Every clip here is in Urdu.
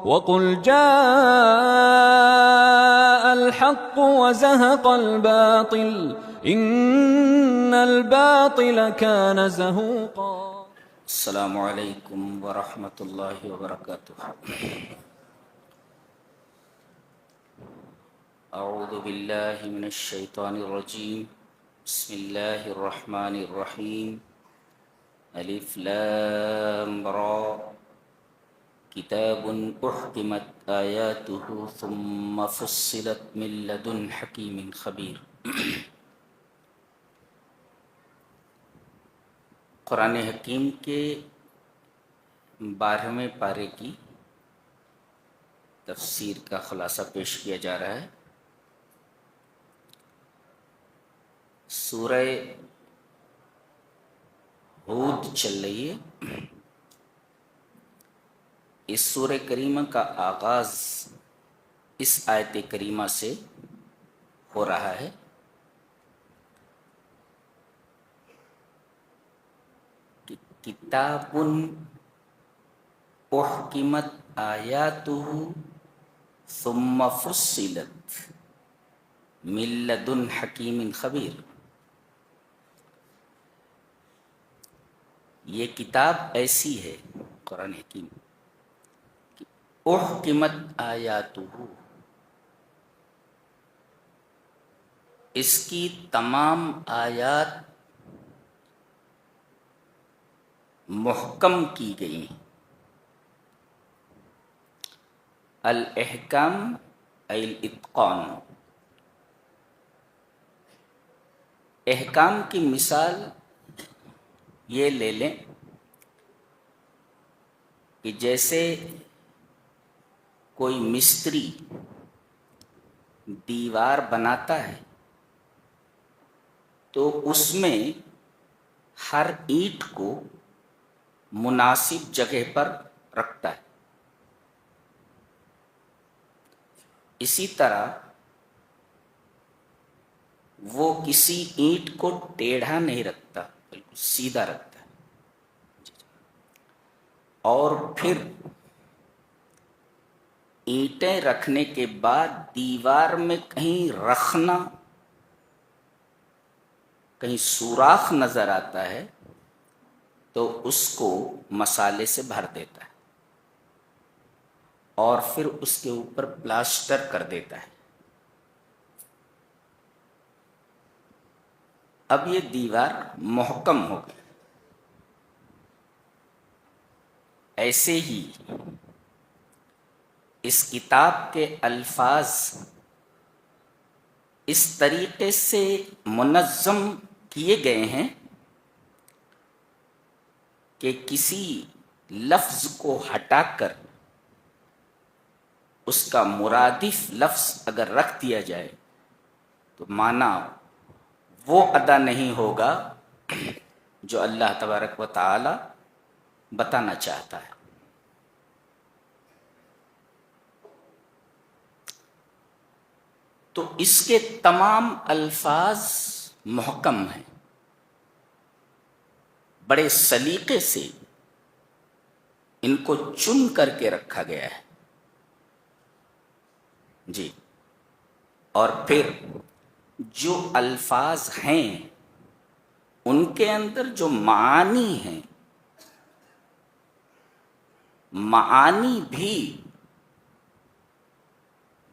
وقل جاء الحق وزهق الباطل إن الباطل كان زهوقا. السلام علیکم ورحمۃ اللہ وبرکاتہ. اعوذ باللہ من الشیطان الرجیم. بسم اللہ الرحمن الرحیم. الف لام را کتاب احکمت آیاتہ ثم فصلت من لدن حکیم خبیر. قرآن حکیم کے 12ویں پارے کی تفسیر کا خلاصہ پیش کیا جا رہا ہے. سورہ ہود چل رہی ہے. اس سورہ کریمہ کا آغاز اس آیت کریمہ سے ہو رہا ہے. کتاب احکمت آیاتہ ثم فصلت من لدن حکیم خبیر. یہ کتاب ایسی ہے قرآن حکیم کہ احکمت آیاتہ، اس کی تمام آیات محکم کی گئی. الاحکام ای الاتقان. احکام کی مثال یہ لے لیں کہ جیسے کوئی مستری دیوار بناتا ہے تو اس میں ہر اینٹ کو مناسب جگہ پر رکھتا ہے. اسی طرح وہ کسی اینٹ کو ٹیڑھا نہیں رکھتا، بالکل سیدھا رکھتا ہے. اور پھر اینٹیں رکھنے کے بعد دیوار میں کہیں رکھنا، کہیں سوراخ نظر آتا ہے تو اس کو مسالے سے بھر دیتا ہے اور پھر اس کے اوپر پلاسٹر کر دیتا ہے. اب یہ دیوار محکم ہو گئی. ایسے ہی اس کتاب کے الفاظ اس طریقے سے منظم کیے گئے ہیں کہ کسی لفظ کو ہٹا کر اس کا مرادف لفظ اگر رکھ دیا جائے تو معنی وہ ادا نہیں ہوگا جو اللہ تبارک و تعالی بتانا چاہتا ہے. تو اس کے تمام الفاظ محکم ہیں، بڑے سلیقے سے ان کو چن کر کے رکھا گیا ہے. جی، اور پھر جو الفاظ ہیں ان کے اندر جو معانی ہیں، معانی بھی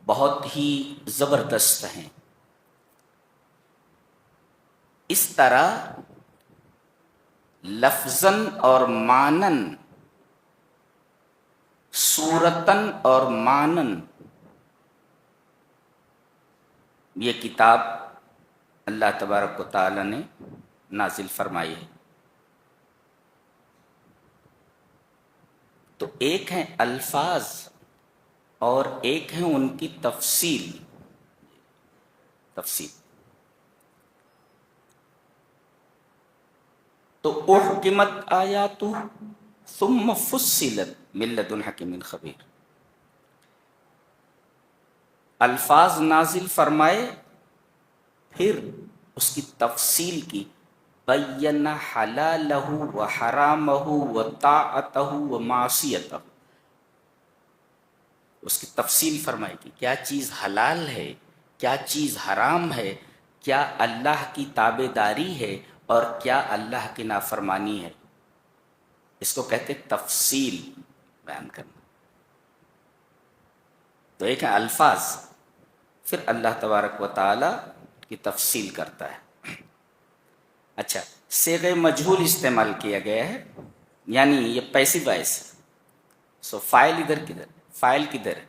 بہت ہی زبردست ہیں. اس طرح لفظاً اور معنن، صورتاً اور معنن یہ کتاب اللہ تبارک و تعالی نے نازل فرمائی ہے. تو ایک ہیں الفاظ اور ایک ہے ان کی تفصیل. تو احکمت آیاتہ ثم فصلت من لدن حکیم خبیر. الفاظ نازل فرمائے، پھر اس کی تفصیل کی. بین حلالہ و حرامہ و طاعتہ و معصیتہ. اس کی تفصیل فرمائے گی، کیا چیز حلال ہے، کیا چیز حرام ہے، کیا اللہ کی تابع داری ہے اور کیا اللہ کی نافرمانی ہے۔ اس کو کہتے تفصیل بیان کرنا۔ تو ایک ہے الفاظ، پھر اللہ تبارک و تعالی کی تفصیل کرتا ہے۔ اچھا، صیغہ مجہول استعمال کیا گیا ہے، یعنی یہ پیسیو وائس ہے۔ سو فائل ادھر کدھر، فائل کدھر ہے؟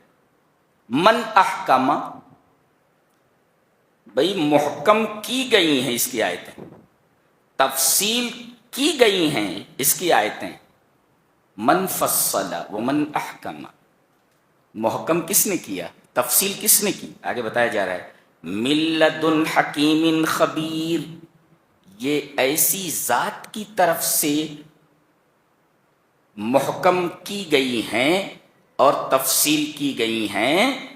من احکم، بھئی محکم کی گئی ہیں اس کی آیتیں، تفصیل کی گئی ہیں اس کی آیتیں۔ من فصل ومن احکم، محکم کس نے کیا، تفصیل کس نے کی؟ آگے بتایا جا رہا ہے من لدن حکیم خبیر، یہ ایسی ذات کی طرف سے محکم کی گئی ہیں اور تفصیل کی گئی ہیں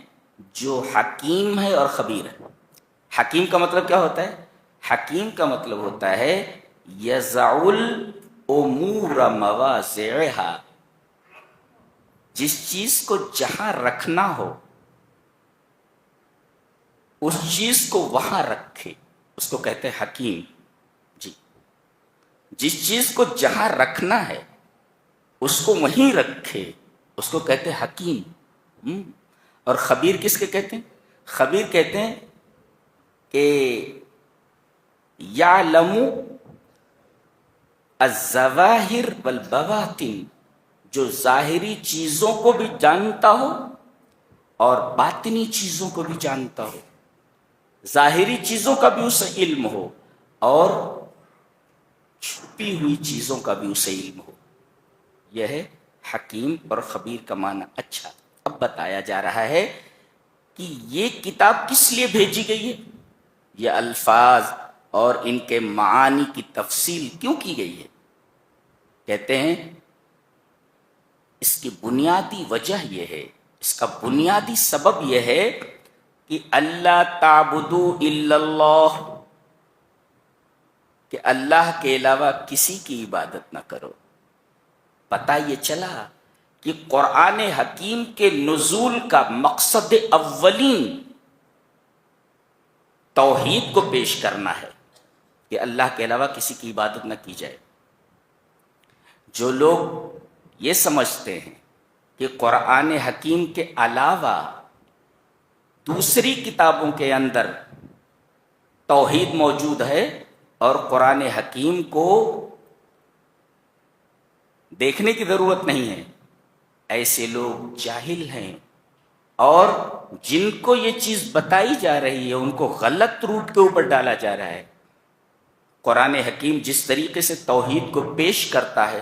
جو حکیم ہے اور خبیر ہے۔ حکیم کا مطلب کیا ہوتا ہے؟ حکیم کا مطلب ہوتا ہے یضع الامور مواضعها، جس چیز کو جہاں رکھنا ہو اس چیز کو وہاں رکھے، اس کو کہتے ہیں حکیم۔ جی، جس چیز کو جہاں رکھنا ہے اس کو وہیں رکھے، اس کو کہتے ہیں حکیم۔ اور خبیر کس کے کہتے ہیں؟ خبیر کہتے ہیں کہ یعلم الظواہر والبواطن، جو ظاہری چیزوں کو بھی جانتا ہو اور باطنی چیزوں کو بھی جانتا ہو، ظاہری چیزوں کا بھی اسے علم ہو اور چھپی ہوئی چیزوں کا بھی اسے علم ہو۔ یہ ہے حکیم اور خبیر کا معنی۔ اچھا، اب بتایا جا رہا ہے کہ یہ کتاب کس لیے بھیجی گئی ہے، یہ الفاظ اور ان کے معانی کی تفصیل کیوں کی گئی ہے؟ کہتے ہیں اس کی بنیادی وجہ یہ ہے، اس کا بنیادی سبب یہ ہے کہ اللہ تعبدوا الا اللہ، کہ اللہ کے علاوہ کسی کی عبادت نہ کرو۔ پتہ یہ چلا کہ قرآن حکیم کے نزول کا مقصد اولین توحید کو پیش کرنا ہے، کہ اللہ کے علاوہ کسی کی عبادت نہ کی جائے۔ جو لوگ یہ سمجھتے ہیں کہ قرآن حکیم کے علاوہ دوسری کتابوں کے اندر توحید موجود ہے اور قرآن حکیم کو دیکھنے کی ضرورت نہیں ہے، ایسے لوگ جاہل ہیں، اور جن کو یہ چیز بتائی جا رہی ہے ان کو غلط روٹ کے اوپر ڈالا جا رہا ہے۔ قرآن حکیم جس طریقے سے توحید کو پیش کرتا ہے،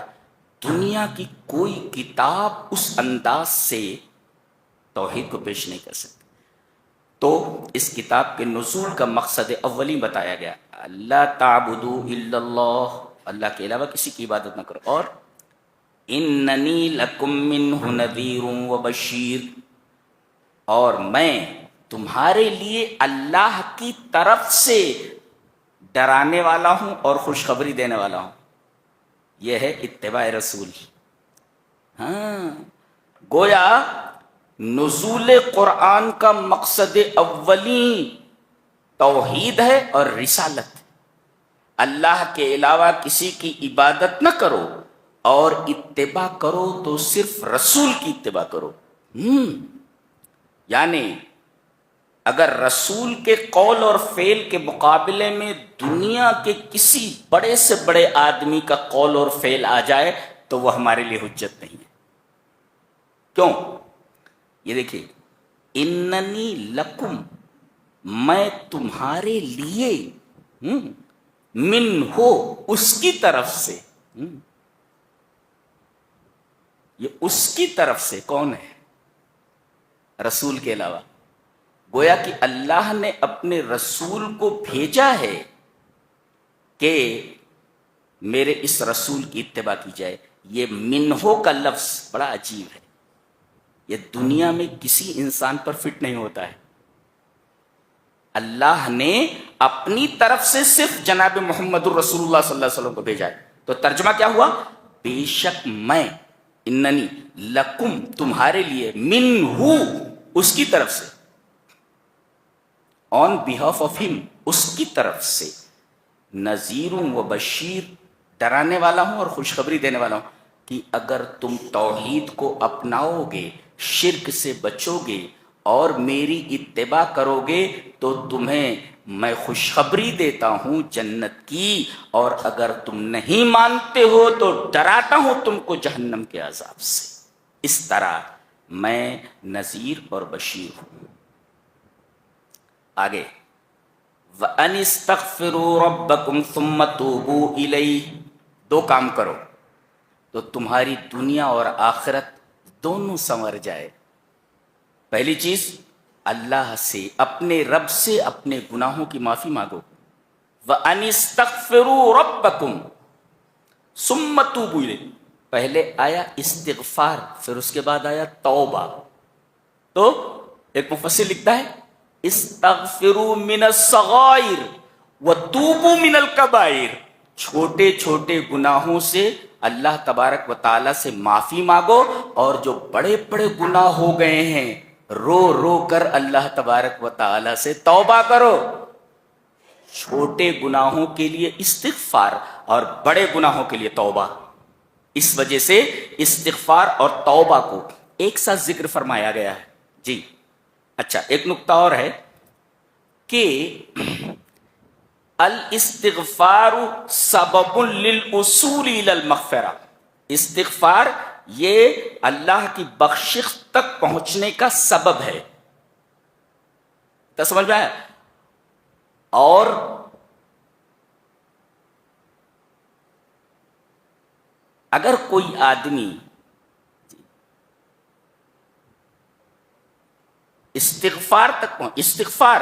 دنیا کی کوئی کتاب اس انداز سے توحید کو پیش نہیں کر سکتی۔ تو اس کتاب کے نزول کا مقصد اولی بتایا گیا، اللہ تعبدوا الا اللہ، اللہ کے علاوہ کسی کی عبادت نہ کرو، اور اننی لکم منہ نذیر و بشیر، اور میں تمہارے لیے اللہ کی طرف سے ڈرانے والا ہوں اور خوشخبری دینے والا ہوں۔ یہ ہے اتباع رسول۔ ہاں، گویا نزول قرآن کا مقصد اولی توحید ہے اور رسالت۔ اللہ کے علاوہ کسی کی عبادت نہ کرو اور اتباع کرو تو صرف رسول کی اتباع کرو۔ یعنی اگر رسول کے قول اور فعل کے مقابلے میں دنیا کے کسی بڑے سے بڑے آدمی کا قول اور فعل آ جائے تو وہ ہمارے لیے حجت نہیں ہے۔ کیوں؟ یہ دیکھیے، اننی لکم، میں تمہارے لیے، من ہو، اس کی طرف سے، یہ اس کی طرف سے کون ہے؟ رسول کے علاوہ۔ گویا کہ اللہ نے اپنے رسول کو بھیجا ہے کہ میرے اس رسول کی اتباع کی جائے۔ یہ منہو کا لفظ بڑا عجیب ہے، یہ دنیا میں کسی انسان پر فٹ نہیں ہوتا ہے۔ اللہ نے اپنی طرف سے صرف جناب محمد الرسول اللہ صلی اللہ علیہ وسلم کو بھیجا ہے۔ تو ترجمہ کیا ہوا؟ بے شک میں، اننی لکم تمہارے لیے، منہو اس کی طرف سے، آن بہاف آف ہم اس کی طرف سے، نذیر و بشیر ڈرانے والا ہوں اور خوشخبری دینے والا ہوں کہ اگر تم توحید کو اپناؤ گے، شرک سے بچو گے اور میری اتباع کرو گے تو تمہیں میں خوشخبری دیتا ہوں جنت کی، اور اگر تم نہیں مانتے ہو تو ڈراتا ہوں تم کو جہنم کے عذاب سے۔ اس طرح میں نذیر اور بشیر ہوں۔ آگے وَأَنِ اسْتَغْفِرُوا رَبَّكُمْ ثُمَّ تُوبُوا إِلَيْهِ، دو کام کرو تو تمہاری دنیا اور آخرت دونوں سنور جائے۔ پہلی چیز، اللہ سے، اپنے رب سے اپنے گناہوں کی معافی مانگو۔ وَأَنِ اسْتَغْفِرُوا رَبَّكُمْ ثُمَّ تُوبُوا إِلَيْهِ، پہلے آیا استغفار، پھر اس کے بعد آیا توبہ۔ تو ایک مفسر لکھتا ہے استغفروا من الصغائر وتوبوا من الکبائر، چھوٹے چھوٹے گناہوں سے اللہ تبارک و تعالیٰ سے معافی مانگو، اور جو بڑے بڑے گناہ ہو گئے ہیں رو رو کر اللہ تبارک و تعالیٰ سے توبہ کرو۔ چھوٹے گناہوں کے لیے استغفار اور بڑے گناہوں کے لیے توبہ۔ اس وجہ سے استغفار اور توبہ کو ایک ساتھ ذکر فرمایا گیا ہے۔ جی اچھا، ایک نقطہ اور ہے کہ الاستغفار سبب للوصول الى المغفرہ، استغفار یہ اللہ کی بخشش تک پہنچنے کا سبب ہے۔ تو سمجھ میں آیا؟ اور اگر کوئی آدمی استغفار تک پہنچ، استغفار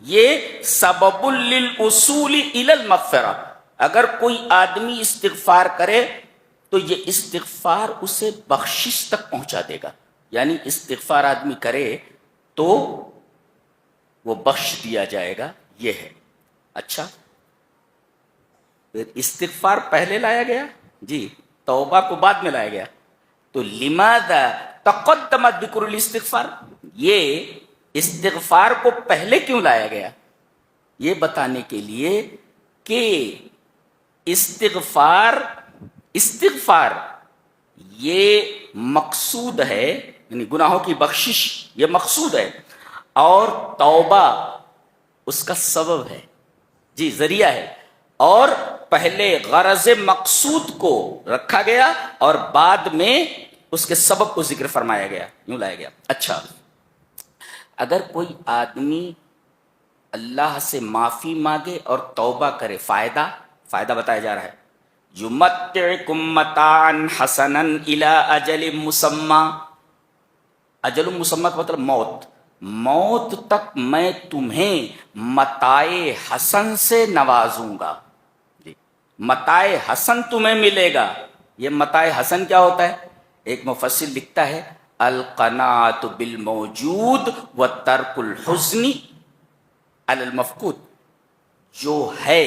یہ سبب للوصول الی المغفرہ، اگر کوئی آدمی استغفار کرے تو یہ استغفار اسے بخشش تک پہنچا دے گا، یعنی استغفار آدمی کرے تو وہ بخش دیا جائے گا، یہ ہے۔ اچھا، پھر استغفار پہلے لایا گیا، جی توبہ کو بعد میں لایا گیا، تو لماذا تقدمت ذکر الاستغفار، یہ استغفار کو پہلے کیوں لایا گیا؟ یہ بتانے کے لیے کہ استغفار یہ مقصود ہے، یعنی گناہوں کی بخشش یہ مقصود ہے، اور توبہ اس کا سبب ہے، جی ذریعہ ہے، اور پہلے غرض مقصود کو رکھا گیا اور بعد میں اس کے سبب کو ذکر فرمایا گیا، یوں لایا گیا۔ اچھا، اگر کوئی آدمی اللہ سے معافی مانگے اور توبہ کرے، فائدہ بتایا جا رہا ہے، یمتعکم متاعا حسنا الی اجل مسمی، اجل مسمی کا مطلب موت تک میں تمہیں متاع حسن سے نوازوں گا، متاع حسن تمہیں ملے گا۔ یہ متاع حسن کیا ہوتا ہے؟ ایک مفسر لکھتا ہے القناعۃ بالموجود وترک الحزن علی المفقود، جو ہے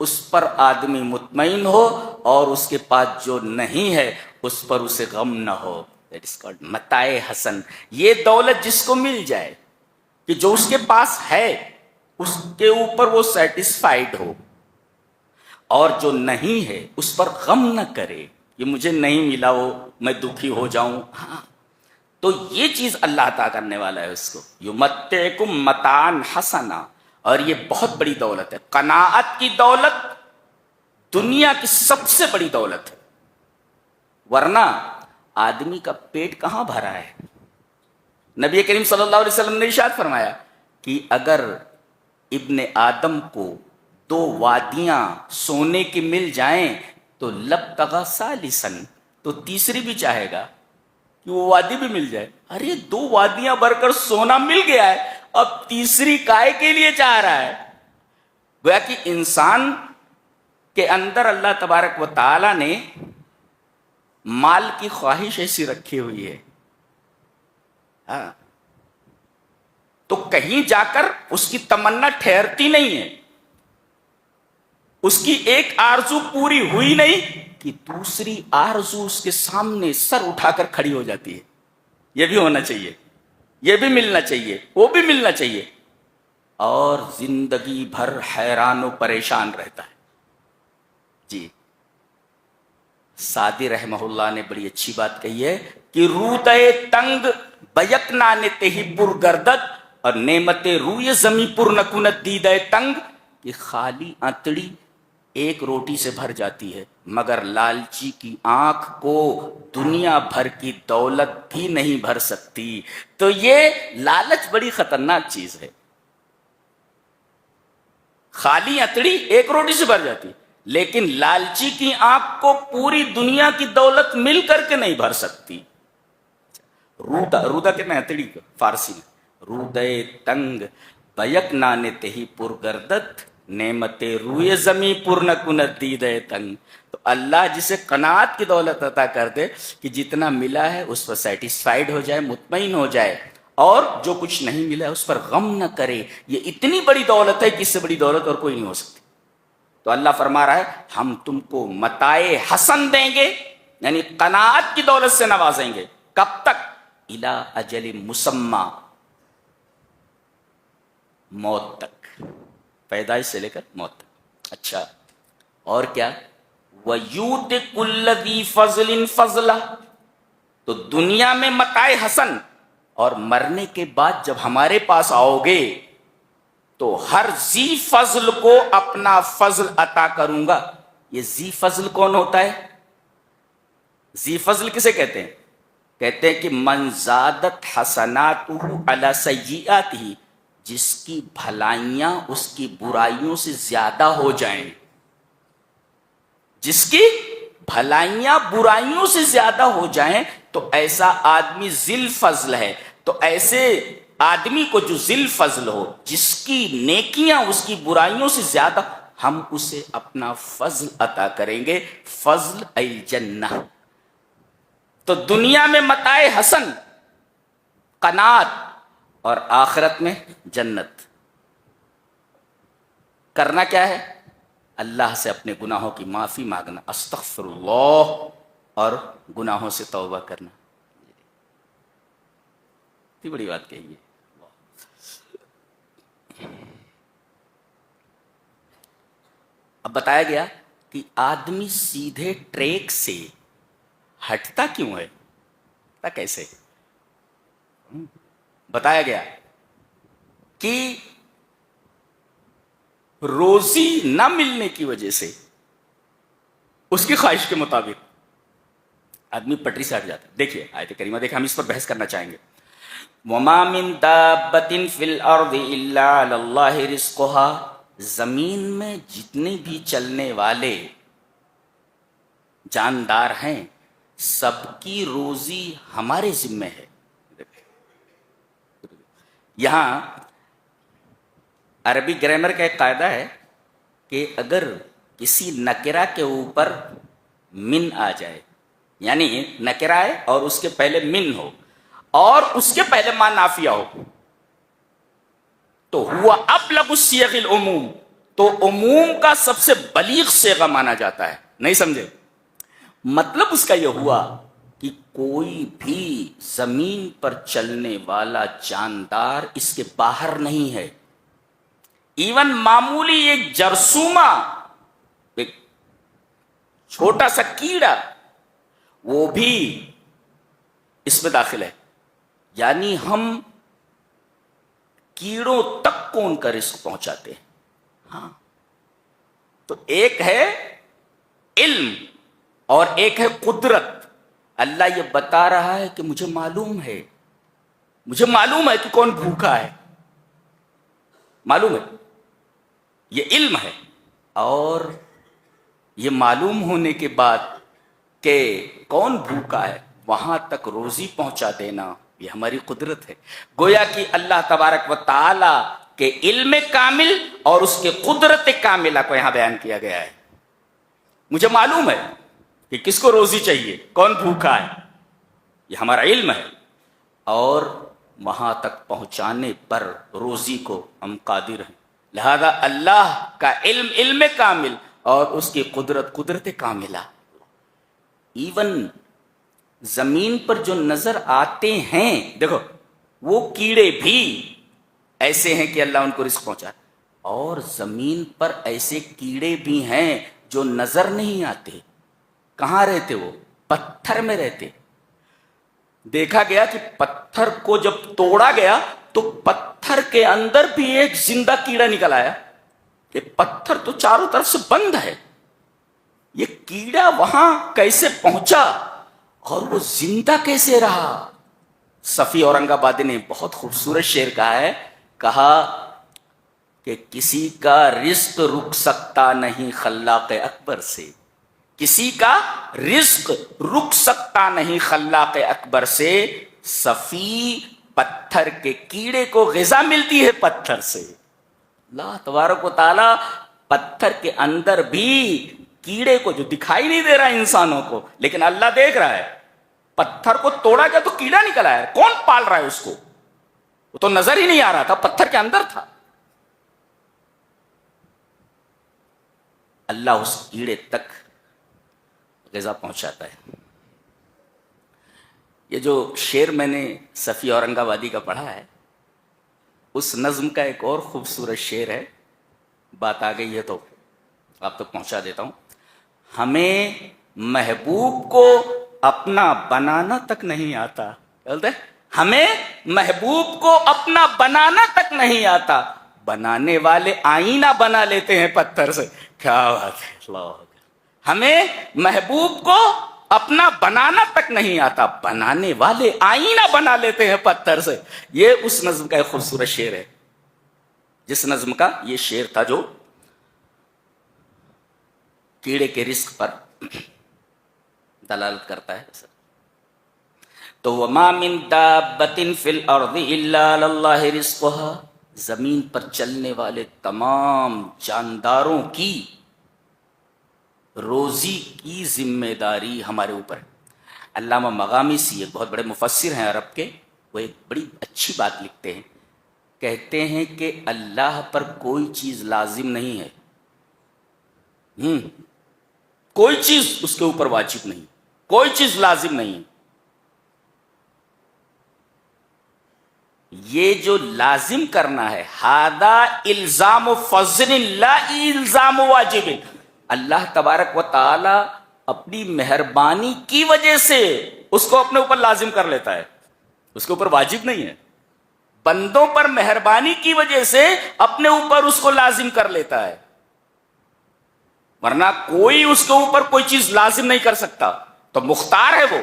اس پر آدمی مطمئن ہو اور اس کے پاس جو نہیں ہے اس پر اسے غم نہ ہو، دیٹ از کالڈ متاع حسن۔ یہ دولت جس کو مل جائے کہ جو اس کے پاس ہے اس کے اوپر وہ سیٹسفائیڈ ہو، اور جو نہیں ہے اس پر غم نہ کرے کہ مجھے نہیں ملا وہ میں دکھی ہو جاؤں، ہاں، تو یہ چیز اللہ عطا کرنے والا ہے اس کو، یمتعکم متاعا حسنا، اور یہ بہت بڑی دولت ہے۔ قناعت کی دولت دنیا کی سب سے بڑی دولت ہے، ورنہ آدمی کا پیٹ کہاں بھرا ہے؟ نبی کریم صلی اللہ علیہ وسلم نے ارشاد فرمایا کہ اگر ابن آدم کو 2 وادیاں سونے کی مل جائیں تو لبتغى ثالثا، تو تیسری بھی چاہے گا کہ وہ وادی بھی مل جائے۔ ارے 2 وادیاں بھر کر سونا مل گیا ہے، اب تیسری کائے کے لیے چاہ رہا ہے؟ گویا کہ انسان کے اندر اللہ تبارک و تعالی نے مال کی خواہش ایسی رکھی ہوئی ہے، ہاں، تو کہیں جا کر اس کی تمنا ٹھہرتی نہیں ہے، اس کی ایک آرزو پوری ہوئی نہیں کہ دوسری آرزو اس کے سامنے سر اٹھا کر کھڑی ہو جاتی ہے. یہ بھی ہونا چاہیے, یہ بھی ملنا چاہیے, وہ بھی ملنا چاہیے, اور زندگی بھر حیران و پریشان رہتا ہے. جی سعدی رحمہ اللہ نے بڑی اچھی بات کہی ہے کہ روتے تنگ بیک نانے تہی پر گردت, اور نعمت روی زمیں پر نکونت دیدے تنگ, کہ خالی انتڑی ایک روٹی سے بھر جاتی ہے مگر لالچی کی آنکھ کو دنیا بھر کی دولت بھی نہیں بھر سکتی. تو یہ لالچ بڑی خطرناک چیز ہے. خالی انتڑی ایک روٹی سے بھر جاتی, لیکن لالچی کی آنکھ کو پوری دنیا کی دولت مل کر کے نہیں بھر سکتی. رودا کہتے ہیں انتڑی کو فارسی میں. رودے تنگ بیک نانے تہی پر گردت, نعمت روئے زمیں پر نکونت دیدے تنگ. تو اللہ جسے قناعت کی دولت عطا کر دے کہ جتنا ملا ہے اس پر سیٹسفائیڈ ہو جائے, مطمئن ہو جائے, اور جو کچھ نہیں ملا ہے اس پر غم نہ کرے. یہ اتنی بڑی دولت ہے کہ اس سے بڑی دولت اور کوئی نہیں ہو سکتی. تو اللہ فرما رہا ہے ہم تم کو متاع حسن دیں گے, یعنی قناعت کی دولت سے نوازیں گے. کب تک؟ الی اجل مسمى, موت تک, پیدائش سے لے کر موت تک. اچھا اور کیا؟ وَيُؤْتِ كُلَّ ذِي فَضْلٍ فَضْلَهُ. تو دنیا میں متاع حسن, اور مرنے کے بعد جب ہمارے پاس آؤ گے تو ہر ذی فضل کو اپنا فضل عطا کروں گا. یہ ذی فضل کون ہوتا ہے؟ ذی فضل کسے کہتے ہیں؟ کہتے ہیں کہ من زادت حسناتہ علی سیئاتہ, جس کی بھلائیاں اس کی برائیوں سے زیادہ ہو جائیں. جس کی بھلائیاں برائیوں سے زیادہ ہو جائیں تو ایسا آدمی ذی فضل ہے. تو ایسے آدمی کو جو ذی فضل ہو, جس کی نیکیاں اس کی برائیوں سے زیادہ, ہم اسے اپنا فضل عطا کریں گے. فضل الجنہ. تو دنیا میں متاع حسن قناعت, اور آخرت میں جنت. کرنا کیا ہے؟ اللہ سے اپنے گناہوں کی معافی مانگنا, استغفر اللہ, اور گناہوں سے توبہ کرنا. اتنی بڑی بات کہی ہے. اب بتایا گیا کہ آدمی سیدھے ٹریک سے ہٹتا کیوں ہے, کیسے؟ بتایا گیا کہ روزی نہ ملنے کی وجہ سے اس کی خواہش کے مطابق آدمی پٹری سے ہٹ جاتا ہے. دیکھیے آیت کریمہ دیکھیں, ہم اس پر بحث کرنا چاہیں گے. وَمَا مِن دَابَّةٍ فِي الْأَرْضِ إِلَّا عَلَى اللَّهِ رِزْقُهَا. زمین میں جتنے بھی چلنے والے جاندار ہیں سب کی روزی ہمارے ذمہ ہے. یہاں عربی گرامر کا ایک قاعدہ ہے کہ اگر کسی نکرہ کے اوپر من آ جائے, یعنی نکرہ ہے اور اس کے پہلے من ہو اور اس کے پہلے ما نافیہ ہو, تو ہوا ابلغ الصیغ العموم, تو عموم کا سب سے بلیغ صیغہ مانا جاتا ہے. نہیں سمجھے؟ مطلب اس کا یہ ہوا کہ کوئی بھی زمین پر چلنے والا جاندار اس کے باہر نہیں ہے. ایون معمولی ایک جرثومہ, ایک چھوٹا سا کیڑا, وہ بھی اس میں داخل ہے. یعنی ہم کیڑوں تک کون کا رزق پہنچاتے ہیں. ہاں, تو ایک ہے علم اور ایک ہے قدرت. اللہ یہ بتا رہا ہے کہ مجھے معلوم ہے کہ کون بھوکا ہے, معلوم ہے, یہ علم ہے. اور یہ معلوم ہونے کے بعد کہ کون بھوکا ہے وہاں تک روزی پہنچا دینا, یہ ہماری قدرت ہے. گویا کہ اللہ تبارک و تعالی کے علم کامل اور اس کے قدرت کاملہ کو یہاں بیان کیا گیا ہے. مجھے معلوم ہے کہ کس کو روزی چاہیے, کون بھوکا ہے, یہ ہمارا علم ہے, اور وہاں تک پہنچانے پر روزی کو ہم قادر ہیں. لہذا اللہ کا علم کامل اور اس کی قدرت کاملہ. ایون زمین پر جو نظر آتے ہیں، دیکھو وہ کیڑے بھی ایسے ہیں کہ اللہ ان کو رزق پہنچا، اور زمین پر ایسے کیڑے بھی ہیں جو نظر نہیں آتے. کہاں رہتے؟ وہ پتھر میں رہتے. دیکھا گیا کہ پتھر کو جب توڑا گیا تو پتھر کے اندر بھی ایک زندہ کیڑا نکل آیا. کہ پتھر تو چاروں طرف سے بند ہے، یہ کیڑا وہاں کیسے پہنچا اور وہ زندہ کیسے رہا؟ صفی اورنگ آبادی نے بہت خوبصورت شعر کہا ہے، کہا کہ کسی کا رزق رک سکتا نہیں خلاق اکبر سے، کسی کا رزق رک سکتا نہیں خلاق اکبر سے، صفی پتھر کے کیڑے کو غذا ملتی ہے پتھر سے. اللہ تبارک و تعالی پتھر کے اندر بھی کیڑے کو، جو دکھائی نہیں دے رہا انسانوں کو لیکن اللہ دیکھ رہا ہے، پتھر کو توڑا گیا تو کیڑا نکل آیا. کون پال رہا ہے اس کو؟ وہ تو نظر ہی نہیں آ رہا تھا، پتھر کے اندر تھا. اللہ اس کیڑے تک غذا پہنچاتا ہے. یہ جو شعر میں نے صفی اورنگ آبادی کا پڑھا ہے، اس نظم کا ایک اور خوبصورت شعر ہے. بات آ گئی ہے تو آپ تک پہنچا دیتا ہوں. ہمیں محبوب کو اپنا بنانا تک نہیں آتا. بولتے ہمیں محبوب کو اپنا بنانا تک نہیں آتا، بنانے والے آئینہ بنا لیتے ہیں پتھر سے. کیا بات ہے! اللہ، ہمیں محبوب کو اپنا بنانا تک نہیں آتا، بنانے والے آئینہ بنا لیتے ہیں پتھر سے. یہ اس نظم کا ایک خوبصورت شعر ہے، جس نظم کا یہ شعر تھا جو کیڑے کے رزق پر دلالت کرتا ہے. تو وَمَا مِن دَابَّةٍ فِي الْأَرْضِ إِلَّا عَلَى اللَّهِ رِزْقُهَا، زمین پر چلنے والے تمام جانداروں کی روزی کی ذمہ داری ہمارے اوپر ہے. علامہ مغامسی ایک بہت بڑے مفسر ہیں عرب کے، وہ ایک بڑی اچھی بات لکھتے ہیں. کہتے ہیں کہ اللہ پر کوئی چیز لازم نہیں ہے، کوئی چیز اس کے اوپر واجب نہیں، کوئی چیز لازم نہیں. یہ جو لازم کرنا ہے، ہذا الزام فضل لا الزام واجب. اللہ تبارک و تعالی اپنی مہربانی کی وجہ سے اس کو اپنے اوپر لازم کر لیتا ہے، اس کے اوپر واجب نہیں ہے. بندوں پر مہربانی کی وجہ سے اپنے اوپر اس کو لازم کر لیتا ہے، ورنہ کوئی اس کے اوپر کوئی چیز لازم نہیں کر سکتا. تو مختار ہے وہ،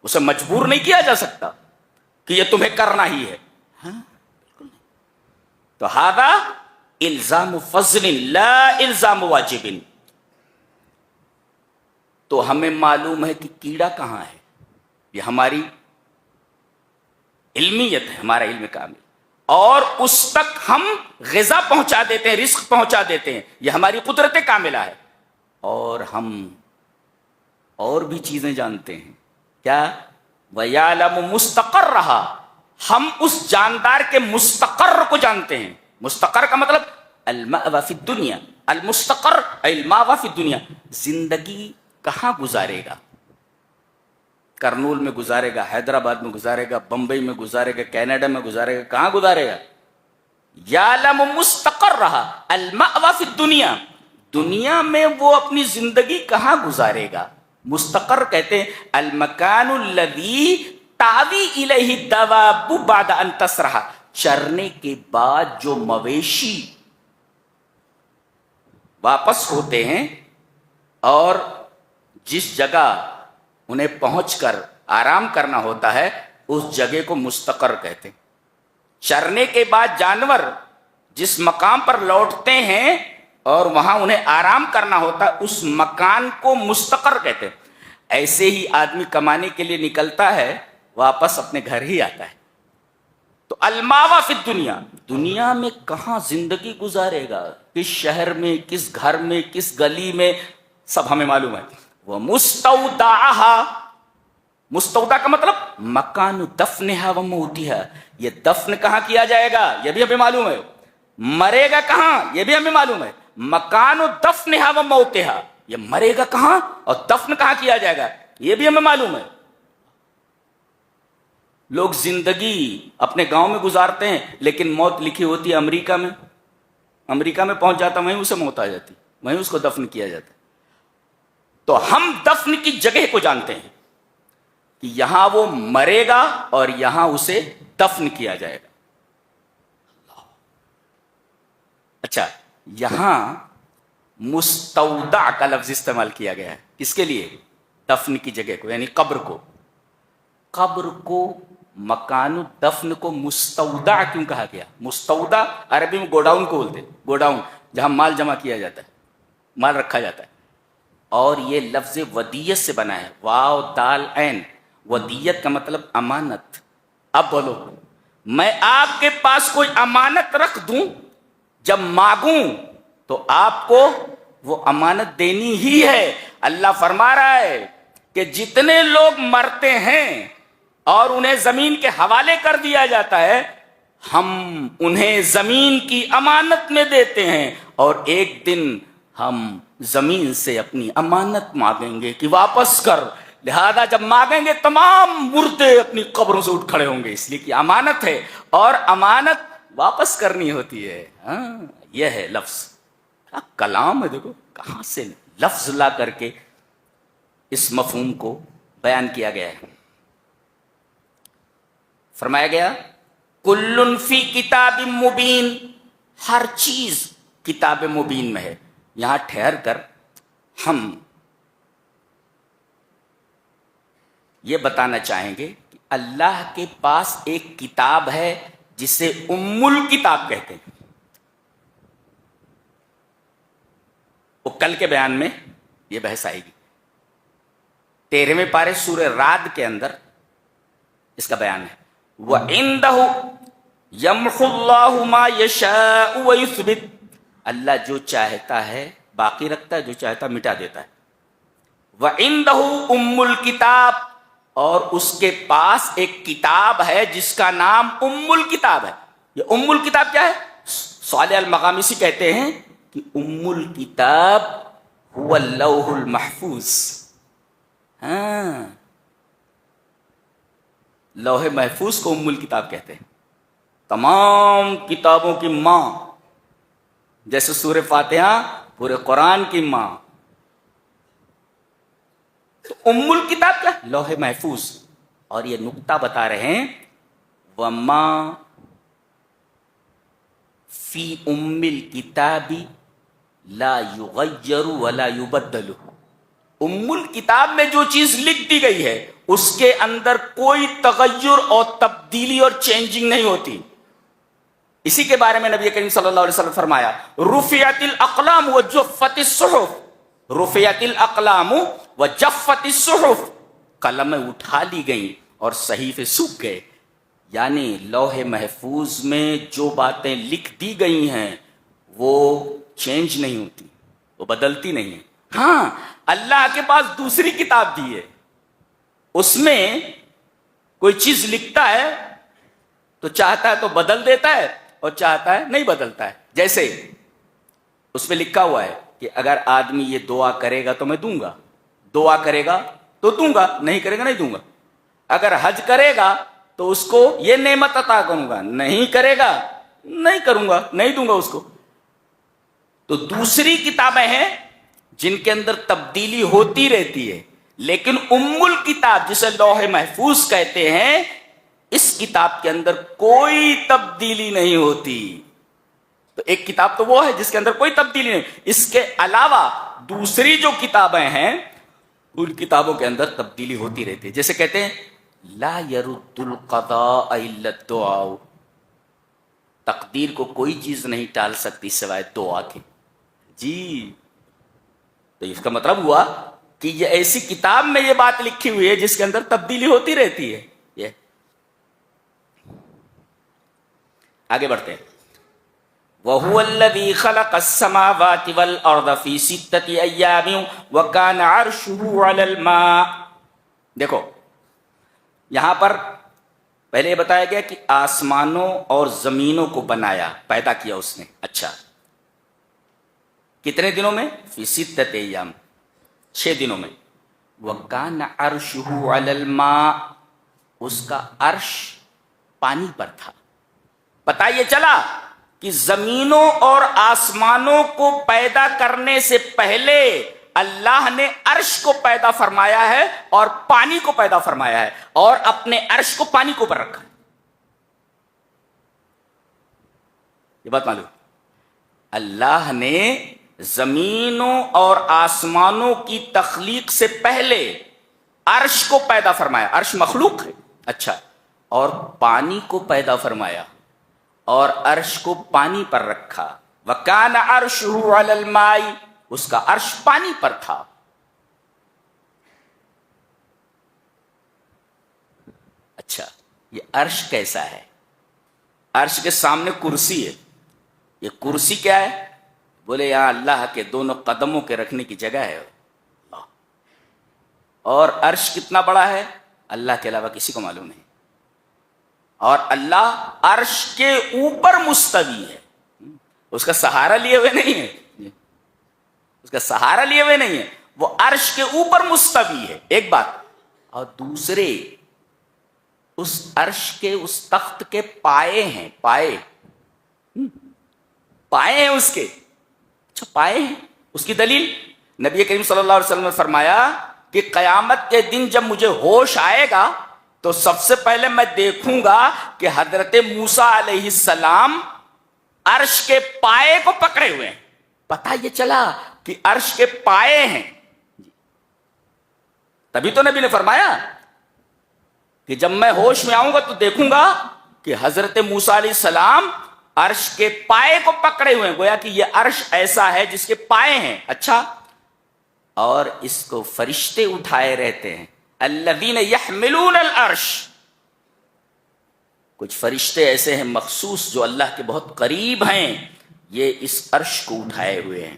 اسے مجبور نہیں کیا جا سکتا کہ یہ تمہیں کرنا ہی ہے. تو ہذا الزام فضل لا الزام واجب. تو ہمیں معلوم ہے کہ کیڑا کہاں ہے، یہ ہماری علمیت ہے، ہمارا علم کامل، اور اس تک ہم غذا پہنچا دیتے ہیں، رزق پہنچا دیتے ہیں، یہ ہماری قدرت کاملہ ہے. اور ہم اور بھی چیزیں جانتے ہیں. کیا؟ وَيَعْلَمُ مُسْتَقَرَّهَا، ہم اس جاندار کے مستقر کو جانتے ہیں. مستقر کا مطلب المأوى فی الدنیا، المستقر المأوى فی الدنیا، زندگی کہاں گزارے گا؟ کرنول میں گزارے گا، حیدرآباد میں گزارے گا، بمبئی میں گزارے گا، کینیڈا میں گزارے گا، کہاں گزارے گا؟ یعلم مستقرها المأوى فی الدنیا، دنیا میں وہ اپنی زندگی کہاں گزارے گا. مستقر کہتے ہیں المکان الذی تاوی الیہ الدواب بعد ان تسرح، چرنے کے بعد جو مویشی واپس ہوتے ہیں اور جس جگہ انہیں پہنچ کر آرام کرنا ہوتا ہے اس جگہ کو مستقر کہتے ہیں. چرنے کے بعد جانور جس مقام پر لوٹتے ہیں اور وہاں انہیں آرام کرنا ہوتا ہے اس مکان کو مستقر کہتے ہیں. ایسے ہی آدمی کمانے کے لیے نکلتا ہے، واپس اپنے گھر ہی آتا ہے. تو الماوا فی الدنیا، دنیا میں کہاں زندگی گزارے گا، کس شہر میں، کس گھر میں، کس گلی میں، سب ہمیں معلوم ہے. وہ مستودعها، مستودع کا مطلب مکان دفنها و موتها، یہ دفن کہاں کیا جائے گا یہ بھی ہمیں معلوم ہے. مرے گا کہاں یہ بھی ہمیں معلوم ہے. مکان دفنها و موتها، یہ مرے گا کہاں اور دفن کہاں کیا جائے گا یہ بھی ہمیں معلوم ہے. لوگ زندگی اپنے گاؤں میں گزارتے ہیں لیکن موت لکھی ہوتی ہے امریکہ میں. امریکہ میں پہنچ جاتا وہیں اسے موت آ جاتی, وہیں اس کو دفن کیا جاتا. تو ہم دفن کی جگہ کو جانتے ہیں کہ یہاں وہ مرے گا اور یہاں اسے دفن کیا جائے گا. اچھا, یہاں مستودع کا لفظ استعمال کیا گیا ہے کس کے لیے؟ دفن کی جگہ کو, یعنی قبر کو. قبر کو, مکان دفن کو مستودع کیوں کہا گیا؟ مستودع عربی میں گوڈاؤن کو بولتے ہیں, گوڈاؤن جہاں مال جمع کیا جاتا ہے, مال رکھا جاتا ہے. اور یہ لفظ ودیت سے بنا ہے, واو دال عین. ودیت کا مطلب امانت. اب بولو, میں آپ کے پاس کوئی امانت رکھ دوں, جب مانگوں تو آپ کو وہ امانت دینی ہی ہے. اللہ فرما رہا ہے کہ جتنے لوگ مرتے ہیں اور انہیں زمین کے حوالے کر دیا جاتا ہے, ہم انہیں زمین کی امانت میں دیتے ہیں, اور ایک دن ہم زمین سے اپنی امانت مانگیں گے کہ واپس کر. لہذا جب مانگیں گے تمام مردے اپنی قبروں سے اٹھ کھڑے ہوں گے, اس لیے کہ امانت ہے اور امانت واپس کرنی ہوتی ہے. یہ ہے لفظ, کلام ہے. دیکھو کہاں سے لفظ لا کر کے اس مفہوم کو بیان کیا گیا ہے. فرمایا گیا کل فی کتاب مبین, ہر چیز کتاب مبین میں ہے. یہاں ٹھہر کر ہم یہ بتانا چاہیں گے کہ اللہ کے پاس ایک کتاب ہے جسے ام الکتاب کہتے ہیں. وہ کل کے بیان میں یہ بحث آئے گی. 13ویں پارے سورہ رعد کے اندر اس کا بیان ہے, وَعِندَهُ يَمْحُ اللَّهُ مَا يَشَاءُ وَيُثْبِتُ. اللہ جو چاہتا ہے باقی رکھتا ہے, جو چاہتا ہے مٹا دیتا ہے. وَعِندَهُ أُمُّ الْكِتَابِ, اور اس کے پاس ایک کتاب ہے جس کا نام ام الکتاب ہے. یہ ام الکتاب کیا ہے؟ صالح المقامسی کہتے ہیں کہ ام الکتاب هو اللوح المحفوظ. لوح محفوظ کو ام الکتاب کہتے ہیں. تمام کتابوں کی ماں, جیسے سورہ فاتحہ پورے قرآن کی ماں. تو ام الکتاب کیا؟ لوح محفوظ. اور یہ نقطہ بتا رہے ہیں وما فی ام الکتاب لا یغیر ولا یبدل. ام الکتاب میں جو چیز لکھ دی گئی ہے اس کے اندر کوئی تغیر اور تبدیلی اور چینجنگ نہیں ہوتی. اسی کے بارے میں نبی کریم صلی اللہ علیہ وسلم فرمایا رفعت الاقلام وجفت الصحف. رفعت الاقلام وجفت الصحف, قلمیں اٹھا لی گئیں اور صحیفے سوکھ گئے. یعنی لوح محفوظ میں جو باتیں لکھ دی گئی ہیں وہ چینج نہیں ہوتی, وہ بدلتی نہیں ہیں. ہاں, اللہ کے پاس دوسری کتاب دی ہے, اس میں کوئی چیز لکھتا ہے تو چاہتا ہے تو بدل دیتا ہے اور چاہتا ہے نہیں بدلتا ہے. جیسے اس میں لکھا ہوا ہے کہ اگر آدمی یہ دعا کرے گا تو میں دوں گا, دعا کرے گا تو دوں گا, نہیں کرے گا نہیں دوں گا. اگر حج کرے گا تو اس کو یہ نعمت عطا کروں گا, نہیں کرے گا نہیں کروں گا, نہیں دوں گا اس کو. تو دوسری کتابیں ہیں جن کے اندر تبدیلی ہوتی رہتی ہے, لیکن ام الکتاب جسے لوح محفوظ کہتے ہیں, اس کتاب کے اندر کوئی تبدیلی نہیں ہوتی. تو ایک کتاب تو وہ ہے جس کے اندر کوئی تبدیلی نہیں. اس کے علاوہ دوسری جو کتابیں ہیں ان کتابوں کے اندر تبدیلی ہوتی رہتی ہے. جیسے کہتے ہیں لا يرد القضاء الا الدعاء, تقدیر کو کوئی چیز نہیں ٹال سکتی سوائے دعا کے. جی, تو اس کا مطلب ہوا کہ یہ ایسی کتاب میں یہ بات لکھی ہوئی ہے جس کے اندر تبدیلی ہوتی رہتی ہے. یہ آگے بڑھتے ہیں. وَهُوَ الَّذِي خَلَقَ السَّمَاوَاتِ وَالْأَرْضَ فِي سِتَّةِ أَيَّامٍ وَكَانَ عَرْشُهُ عَلَى الْمَاءِ. دیکھو یہاں پر پہلے یہ بتایا گیا کہ آسمانوں اور زمینوں کو بنایا, پیدا کیا اس نے. اچھا, کتنے دنوں میں؟ فی ستۃ ایام, 6 دنوں میں. وَكَانَ عَرْشُهُ عَلَى الْمَاءِ، اس کا عرش پانی پر تھا. پتہ یہ چلا کہ زمینوں اور آسمانوں کو پیدا کرنے سے پہلے اللہ نے عرش کو پیدا فرمایا ہے اور پانی کو پیدا فرمایا ہے اور اپنے عرش کو پانی کے اوپر رکھا. یہ بات معلوم. اللہ نے زمینوں اور آسمانوں کی تخلیق سے پہلے عرش کو پیدا فرمایا. عرش مخلوق ہے، اچھا، اور پانی کو پیدا فرمایا اور عرش کو پانی پر رکھا. وَكَانَ عَرْشُهُ عَلَى الْمَاءِ، اس کا عرش پانی پر تھا. اچھا، یہ عرش کیسا ہے؟ عرش کے سامنے کرسی ہے. یہ کرسی کیا ہے؟ بولے یہاں اللہ کے دونوں قدموں کے رکھنے کی جگہ ہے. اور عرش کتنا بڑا ہے اللہ کے علاوہ کسی کو معلوم نہیں. اور اللہ عرش کے اوپر مستوی ہے، اس کا سہارا لیے ہوئے نہیں ہے، اس کا سہارا لیے ہوئے نہیں ہے، وہ عرش کے اوپر مستوی ہے. ایک بات. اور دوسرے اس عرش کے اس تخت کے پائے ہیں، پائے ہیں اس کے. اچھا، پائے ہیں. اس کی دلیل نبی کریم صلی اللہ علیہ وسلم نے فرمایا کہ قیامت کے دن جب مجھے ہوش آئے گا تو سب سے پہلے میں دیکھوں گا کہ حضرت موسیٰ علیہ السلام عرش کے پائے کو پکڑے ہوئے ہیں. پتہ یہ چلا کہ عرش کے پائے ہیں. تبھی تو نبی نے فرمایا کہ جب میں ہوش میں آؤں گا تو دیکھوں گا کہ حضرت موسیٰ علیہ السلام عرش کے پائے کو پکڑے ہوئے ہیں. گویا کہ یہ عرش ایسا ہے جس کے پائے ہیں. اچھا، اور اس کو فرشتے اٹھائے رہتے ہیں. الذین یحملون العرش، کچھ فرشتے ایسے ہیں مخصوص جو اللہ کے بہت قریب ہیں، یہ اس عرش کو اٹھائے ہوئے ہیں.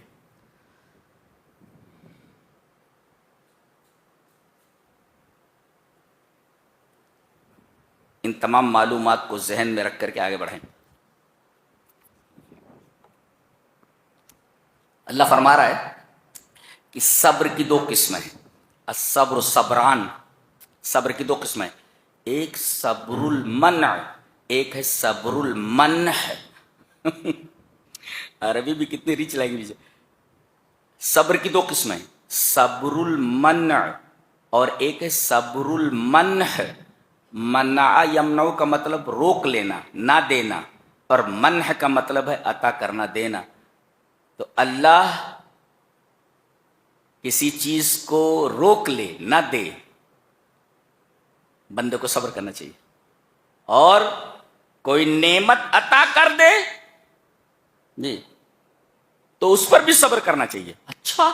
ان تمام معلومات کو ذہن میں رکھ کر کے آگے بڑھیں. اللہ فرما رہا ہے کہ صبر کی 2 قسمیں ہیں. الصبر صبران، صبر کی 2 قسمیں. ایک صبر المنع، ایک ہے صبر المنح. عربی بھی کتنی ریچ لینگویج ہے. صبر کی 2 قسمیں، صبر المنع اور ایک ہے صبر المنح. منع یمنع کا مطلب روک لینا، نہ دینا، اور منح کا مطلب ہے عطا کرنا، دینا. تو اللہ کسی چیز کو روک لے، نہ دے، بندے کو صبر کرنا چاہیے. اور کوئی نعمت عطا کر دے جی تو اس پر بھی صبر کرنا چاہیے. اچھا،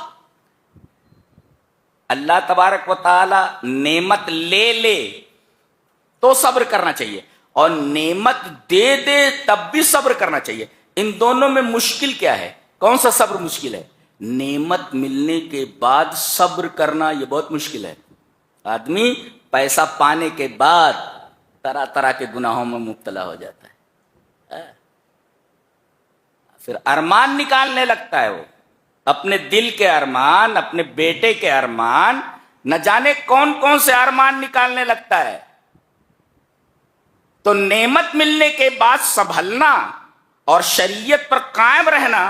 اللہ تبارک و تعالی نعمت لے تو صبر کرنا چاہیے، اور نعمت دے تب بھی صبر کرنا چاہیے. ان دونوں میں مشکل کیا ہے؟ کون سا صبر مشکل ہے؟ نعمت ملنے کے بعد صبر کرنا یہ بہت مشکل ہے. آدمی پیسہ پانے کے بعد طرح طرح کے گناہوں میں مبتلا ہو جاتا ہے، پھر ارمان نکالنے لگتا ہے. وہ اپنے دل کے ارمان، اپنے بیٹے کے ارمان، نہ جانے کون کون سے ارمان نکالنے لگتا ہے. تو نعمت ملنے کے بعد سنبھلنا اور شریعت پر قائم رہنا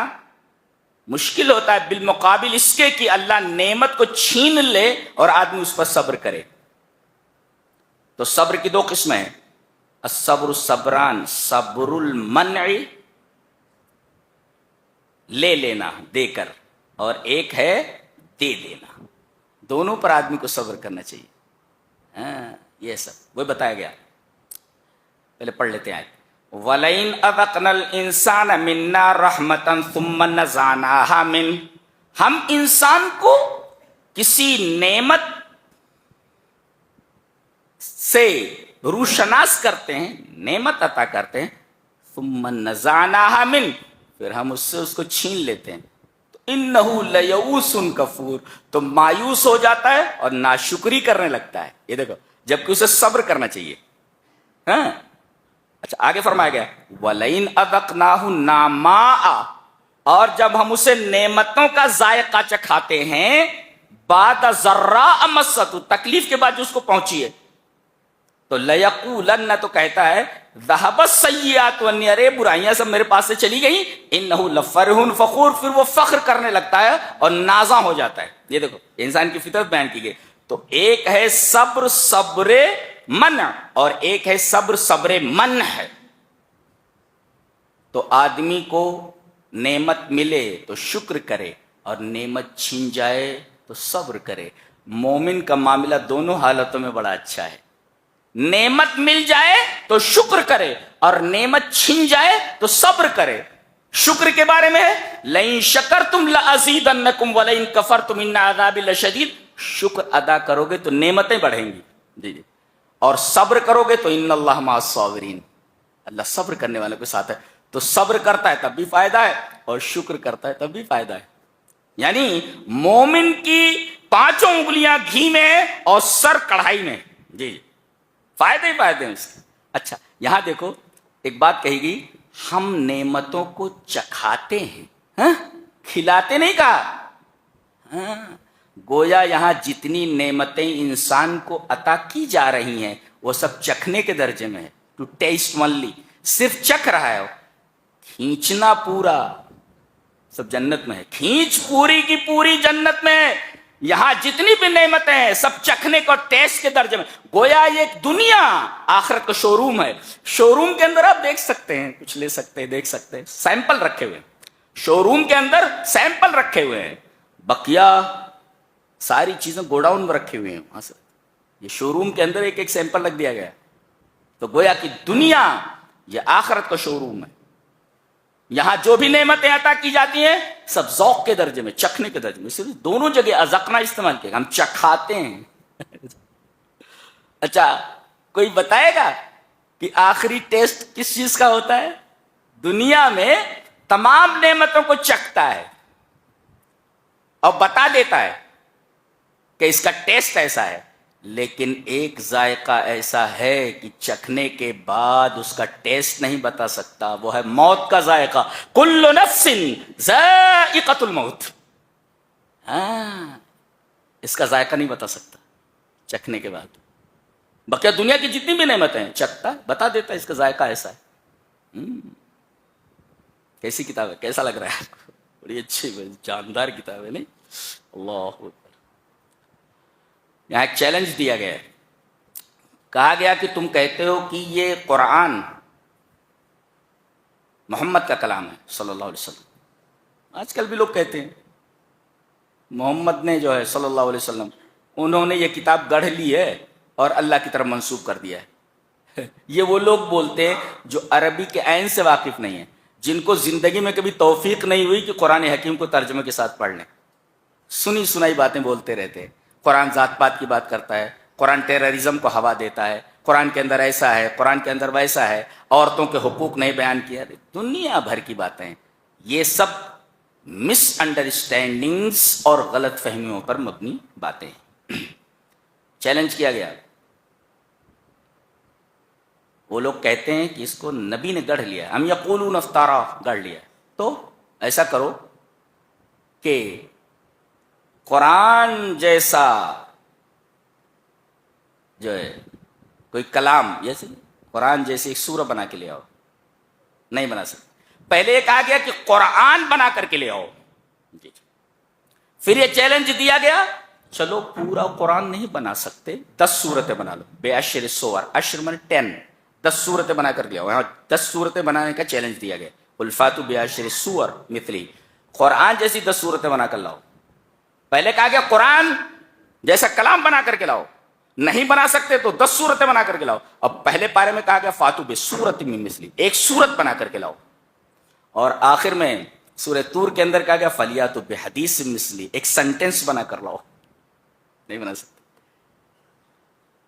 مشکل ہوتا ہے، بالمقابل اس کے کہ اللہ نعمت کو چھین لے اور آدمی اس پر صبر کرے. تو صبر کی 2 قسمیں ہیں، الصبر صبران، صبر المنع لے لینا دے کر، اور ایک ہے دے دینا. دونوں پر آدمی کو صبر کرنا چاہیے. یہ سب وہ بتایا گیا. پہلے پڑھ لیتے ہیں. وَلَئِنْ أَذَقْنَا الْإِنسَانَ مِنَّا رَحْمَةً ثُمَّ نَزَعْنَاهَا مِنْهُ، ہم انسان کو کسی نعمت سے روشناس کرتے ہیں، نعمت عطا کرتے ہیں، ثُمَّ نَزَعْنَاهَا مِنْهُ، پھر ہم اس سے اس کو چھین لیتے ہیں. تو إِنَّهُ لَيَئُوسٌ كَفُورٌ، تو مایوس ہو جاتا ہے اور ناشکری کرنے لگتا ہے. یہ دیکھو، جبکہ اسے صبر کرنا چاہیے. ہاں اچھا، آگے فرمایا گیا وَلَئِنْ أَذَقْنَاهُ نَعْمَاءَ، اور جب ہم اسے نعمتوں کا ذائقہ چکھاتے ہیں، بعد ضراء مست، تکلیف کے بعد جو اس کو پہنچی ہے، تو لیقولن، تو کہتا ہے ذهب السیئات عنی، ارے برائیاں سب میرے پاس سے چلی گئیں، انہ لفرح فخور، پھر وہ فخر کرنے لگتا ہے اور نازاں ہو جاتا ہے۔ یہ دیکھو انسان کی فطرت بیان کی گئی۔ تو ایک ہے صبر صبر منع، اور ایک ہے صبر صبر منع ہے۔ تو آدمی کو نعمت ملے تو شکر کرے، اور نعمت چھین جائے تو صبر کرے۔ مومن کا معاملہ دونوں حالتوں میں بڑا اچھا ہے، نعمت مل جائے تو شکر کرے، اور نعمت چھین جائے تو صبر کرے۔ شکر کے بارے میں ہے لئن شکرتم لازیدنکم ولئن کفرتم ان عذابی لشدید، شکر ادا کرو گے تو نعمتیں بڑھیں گی، جی، اور صبر کرو گے تو ان اللہ مع الصابرین، اللہ صبر کرنے والوں کے ساتھ ہے۔ تو صبر کرتا ہے تب بھی فائدہ ہے، اور شکر کرتا ہے تب بھی فائدہ ہے۔ یعنی مومن کی 5 انگلیاں گھی میں ہیں اور سر کڑھائی میں، جی، فائدے ہی فائدے ہیں اس کے۔ اچھا یہاں دیکھو ایک بات کہی گئی، ہم نعمتوں کو چکھاتے ہیں، ہاں؟ کھلاتے نہیں کہا، ہاں؟ گویا یہاں جتنی نعمتیں انسان کو عطا کی جا رہی ہیں وہ سب چکھنے کے درجے میں ہے، ٹو ٹیسٹ اونلی، صرف چکھ رہا ہے، کھینچنا پورا سب جنت میں ہے، کھینچ پوری کی پوری جنت میں ہے۔ یہاں جتنی بھی نعمتیں ہیں سب چکھنے کو ٹیسٹ کے درجے میں، گویا یہ ایک دنیا آخرت کا شو روم ہے۔ شو روم کے اندر آپ دیکھ سکتے ہیں، کچھ لے سکتے ہیں، دیکھ سکتے ہیں، سیمپل رکھے ہوئے ہیں، شو روم کے اندر سیمپل رکھے ہوئے ہیں، بقیہ ساری چیزیں گوڈاؤن میں رکھے ہوئے ہیں۔ وہاں سے یہ شو روم کے اندر ایک ایک سیمپل رکھ دیا گیا، تو گویا کہ دنیا یہ آخرت کا شو روم ہے۔ یہاں جو بھی نعمتیں عطا کی جاتی ہیں سب ذوق کے درجے میں، چکھنے کے درجے میں، صرف دونوں جگہ ازقنا استعمال کیا، ہم چکھاتے ہیں۔ اچھا کوئی بتائے گا کہ آخری ٹیسٹ کس چیز کا ہوتا ہے؟ دنیا میں تمام نعمتوں کو چکھتا ہے اور بتا دیتا ہے کہ اس کا ٹیسٹ ایسا ہے، لیکن ایک ذائقہ ایسا ہے کہ چکھنے کے بعد اس کا ٹیسٹ نہیں بتا سکتا، وہ ہے موت کا ذائقہ۔ کل نفس ذائقۃ الموت، ہاں، اس کا ذائقہ نہیں بتا سکتا چکھنے کے بعد۔ بقیہ دنیا کی جتنی بھی نعمتیں ہیں چکھتا ہے، بتا دیتا ہے اس کا ذائقہ ایسا ہے۔ کیسی کتاب ہے، کیسا لگ رہا ہے آپ کو؟ بڑی اچھی جاندار کتاب ہے، نہیں؟ اللہ اکبر۔ یہاں ایک چیلنج دیا گیا ہے، کہا گیا کہ تم کہتے ہو کہ یہ قرآن محمد کا کلام ہے صلی اللہ علیہ وسلم۔ آج کل بھی لوگ کہتے ہیں محمد نے جو ہے صلی اللہ علیہ وسلم، انہوں نے یہ کتاب گڑھ لی ہے اور اللہ کی طرف منسوب کر دیا ہے۔ یہ وہ لوگ بولتے ہیں جو عربی کے عین سے واقف نہیں ہیں، جن کو زندگی میں کبھی توفیق نہیں ہوئی کہ قرآن حکیم کو ترجمے کے ساتھ پڑھ لیں، سنی سنائی باتیں بولتے رہتے ہیں۔ قرآن ذات پات کی بات کرتا ہے، قرآن ٹیررزم کو ہوا دیتا ہے، قرآن کے اندر ایسا ہے، قرآن کے اندر ویسا ہے، عورتوں کے حقوق نہیں بیان کیا، دنیا بھر کی باتیں۔ یہ سب مس انڈرسٹینڈنگز اور غلط فہمیوں پر مبنی باتیں ہیں۔ چیلنج کیا گیا، وہ لوگ کہتے ہیں کہ اس کو نبی نے گڑھ لیا، ہم یقولون افطارا، گڑھ لیا۔ تو ایسا کرو کہ قرآن جیسا جو ہے کوئی کلام، جیسے قرآن جیسے ایک سورہ بنا کے لے آؤ، نہیں بنا سکتے۔ پہلے یہ کہا گیا کہ قرآن بنا کر کے لے آؤ، جی۔ پھر یہ چیلنج دیا گیا، چلو پورا قرآن نہیں بنا سکتے، 10 سورتیں بنا لو، بے عشر سور، عشر من 10، 10 سورتیں بنا کر کے آؤ۔ یہاں 10 سورتیں بنانے کا چیلنج دیا گیا، قل فاتوا بعشر سور مثلی، قرآن جیسی 10 سورتیں بنا کر لاؤ۔ پہلے کہا گیا قرآن جیسا کلام بنا کر کے لاؤ، نہیں بنا سکتے تو 10 سورتیں بنا کر کے لاؤ۔ اب پہلے پارے میں کہا گیا فاتو بسورۃ من مثلی، ایک سورت بنا کر کے لاؤ، اور آخر میں سورہ طور کے اندر کہا گیا فلیاتوا بحدیث مثلی، ایک سینٹینس بنا کر لاؤ، نہیں بنا سکتے۔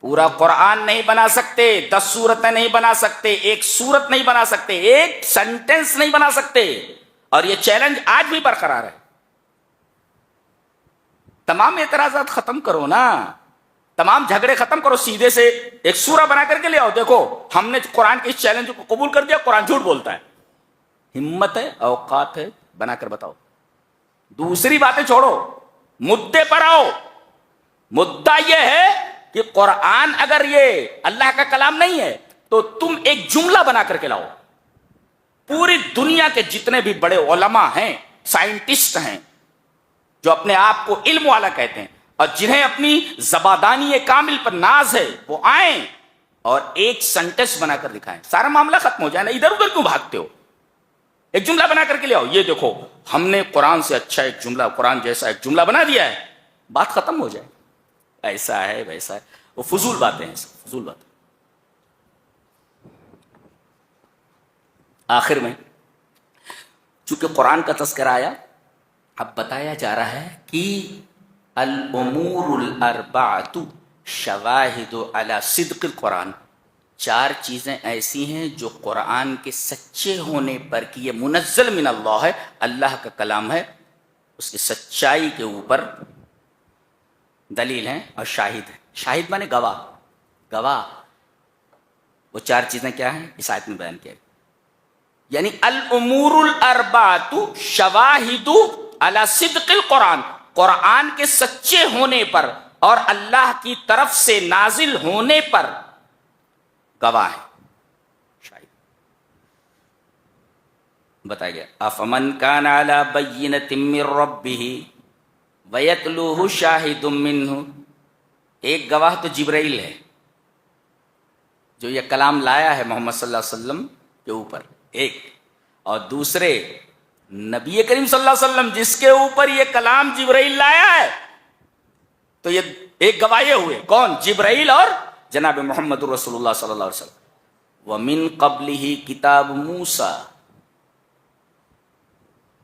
پورا قرآن نہیں بنا سکتے، 10 سورتیں نہیں بنا سکتے، ایک سورت نہیں بنا سکتے، ایک سینٹینس نہیں بنا سکتے، اور یہ چیلنج آج بھی برقرار ہے۔ تمام اعتراضات ختم کرو نا، تمام جھگڑے ختم کرو، سیدھے سے ایک سورہ بنا کر کے لے آؤ۔ دیکھو ہم نے قرآن کے اس چیلنج کو قبول کر دیا، قرآن جھوٹ بولتا ہے، ہمت ہے، اوقات ہے، بنا کر بتاؤ۔ دوسری باتیں چھوڑو، مدے پر آؤ. مدعا یہ ہے کہ قرآن اگر یہ اللہ کا کلام نہیں ہے تو تم ایک جملہ بنا کر کے لاؤ. پوری دنیا کے جتنے بھی بڑے علماء ہیں، سائنٹسٹ ہیں، جو اپنے آپ کو علم والا کہتے ہیں اور جنہیں اپنی زبادانی کامل پر ناز ہے، وہ آئیں اور ایک سینٹنس بنا کر دکھائیں. سارا معاملہ ختم ہو جائے نا. ادھر ادھر کیوں بھاگتے ہو؟ ایک جملہ بنا کر کے لے آؤ. یہ دیکھو ہم نے قرآن سے اچھا ایک جملہ، قرآن جیسا ایک جملہ بنا دیا ہے، بات ختم ہو جائے. ایسا ہے ویسا ہے، وہ فضول باتیں ہیں، فضول باتیں. آخر میں چونکہ قرآن کا تذکرہ آیا، اب بتایا جا رہا ہے کہ الامور الاربعۃ شواہد علی صدق القرآن. 4 چیزیں ایسی ہیں جو قرآن کے سچے ہونے پر کہ یہ منزل من اللہ ہے، اللہ کا کلام ہے، اس کی سچائی کے اوپر دلیل ہیں اور شاہد ہیں. شاہد مانے گواہ. گواہ وہ 4 چیزیں کیا ہیں؟ اس آیت میں بیان کیا ہے. یعنی الامور الاربعۃ شواہد علی صدق القرآن، قرآن کے سچے ہونے پر اور اللہ کی طرف سے نازل ہونے پر گواہ ہے. شاہد بتایا گیا. افمن کان علی بینۃ من ربہ ویتلوہ شاہد منہ. ایک گواہ تو جبرائیل ہے جو یہ کلام لایا ہے محمد صلی اللہ علیہ وسلم کے اوپر، ایک. اور دوسرے نبی کریم صلی اللہ علیہ وسلم جس کے اوپر یہ کلام جبرائیل لایا ہے. تو یہ ایک گواہ ہوئے کون؟ جبرائیل اور جناب محمد رسول اللہ صلی اللہ علیہ وسلم. وَمِن قَبْلِهِ کتاب موسیٰ،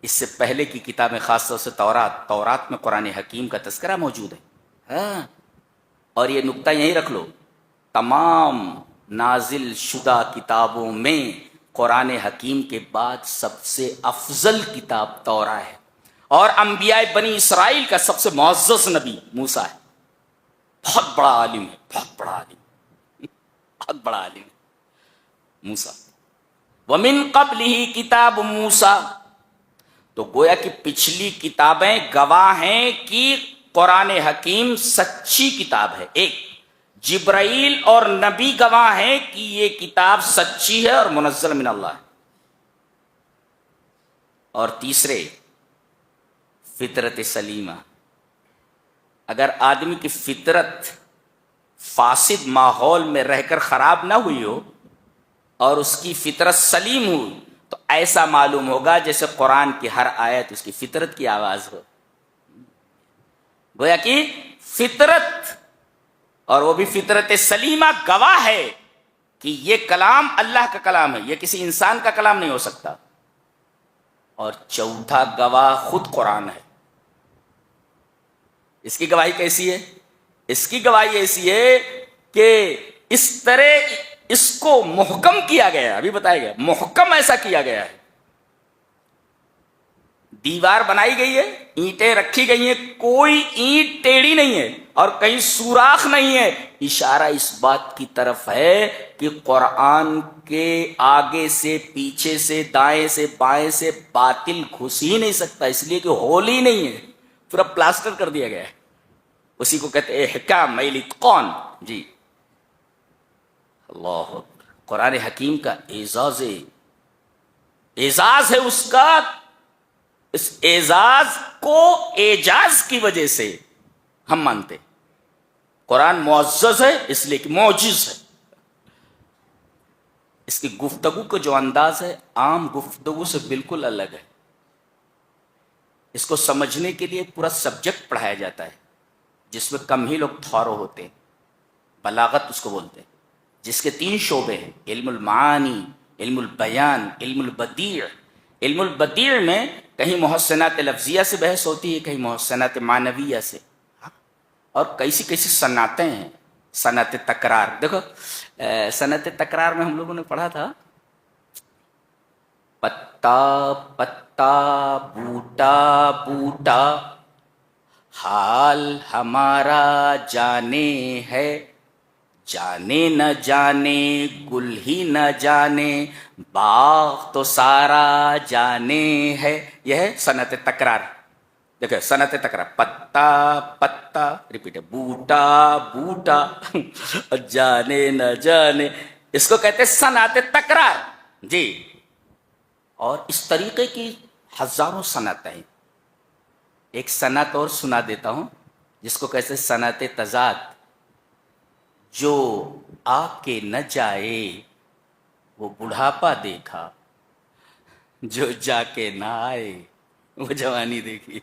اس سے پہلے کی کتابیں خاص طور سے تورات میں قرآن حکیم کا تذکرہ موجود ہے. ہاں، اور یہ نقطہ یہیں رکھ لو، تمام نازل شدہ کتابوں میں قرآن حکیم کے بعد سب سے افضل کتاب تورات ہے، اور انبیاء بنی اسرائیل کا سب سے معزز نبی موسیٰ ہے. بہت بڑا عالم ہے، بہت بڑا عالم، بہت بڑا عالم ہے موسیٰ. وَمِن قَبْلِهِ کتاب موسیٰ، تو گویا کہ پچھلی کتابیں گواہ ہیں کہ قرآن حکیم سچی کتاب ہے. ایک جبرائیل اور نبی گواہ ہیں کہ یہ کتاب سچی ہے اور منزل من اللہ ہے. اور تیسرے فطرت سلیمہ. اگر آدمی کی فطرت فاسد ماحول میں رہ کر خراب نہ ہوئی ہو اور اس کی فطرت سلیم ہوئی تو ایسا معلوم ہوگا جیسے قرآن کی ہر آیت اس کی فطرت کی آواز ہو. گویا کہ فطرت، اور وہ بھی فطرت سلیمہ، گواہ ہے کہ یہ کلام اللہ کا کلام ہے، یہ کسی انسان کا کلام نہیں ہو سکتا. اور چوتھا گواہ خود قرآن ہے. اس کی گواہی کیسی ہے؟ اس کی گواہی ایسی ہے کہ اس طرح اس کو محکم کیا گیا ہے. ابھی بتایا گیا محکم ایسا کیا گیا ہے، دیوار بنائی گئی ہے، اینٹیں رکھی گئی ہیں، کوئی اینٹ ٹیڑھی نہیں ہے اور کہیں سوراخ نہیں ہے. اشارہ اس بات کی طرف ہے کہ قرآن کے آگے سے، پیچھے سے، دائیں سے، بائیں سے باطل گھس ہی نہیں سکتا، اس لیے کہ ہول ہی نہیں ہے، پورا پلاسٹر کر دیا گیا ہے. اسی کو کہتے ہیں احکام الاتقان. جی اللہ، قرآن حکیم کا اعزاز ہے اس کا. اس اعزاز کو اعجاز کی وجہ سے ہم مانتے. قرآن معزز ہے اس لیے کہ معجز ہے. اس کی گفتگو کا جو انداز ہے عام گفتگو سے بالکل الگ ہے. اس کو سمجھنے کے لیے پورا سبجیکٹ پڑھایا جاتا ہے جس میں کم ہی لوگ تھورو ہوتے ہیں. بلاغت اس کو بولتے ہیں، جس کے 3 شعبے ہیں: علم المعانی، علم البیان، علم البدیع. علم البدیع میں کہیں محسنات لفظیہ سے بحث ہوتی ہے، کہیں محسنات معنویہ سے، اور کیسی صنعتیں ہیں. صنعت تکرار، دیکھو صنعت تکرار میں ہم لوگوں نے پڑھا تھا پتا پتا، بوٹا بوٹا، حال ہمارا جانے ہے، جانے نہ جانے گل ہی نہ جانے، باغ تو سارا جانے ہے. یہ ہے صنعت تکرار. دیکھیں صنعت تکرار، پتا پتا ریپیٹ ہے، بوٹا بوٹا جانے نہ جانے، اس کو کہتے ہیں صنعت تکرار جی. اور اس طریقے کی ہزاروں صنعتیں ہیں. ایک صنعت اور سنا دیتا ہوں جس کو کہتے ہیں صنعت تضاد. جو آ کے نہ جائے وہ بڑھاپا دیکھا، جو جا کے نہ آئے وہ جوانی دیکھی.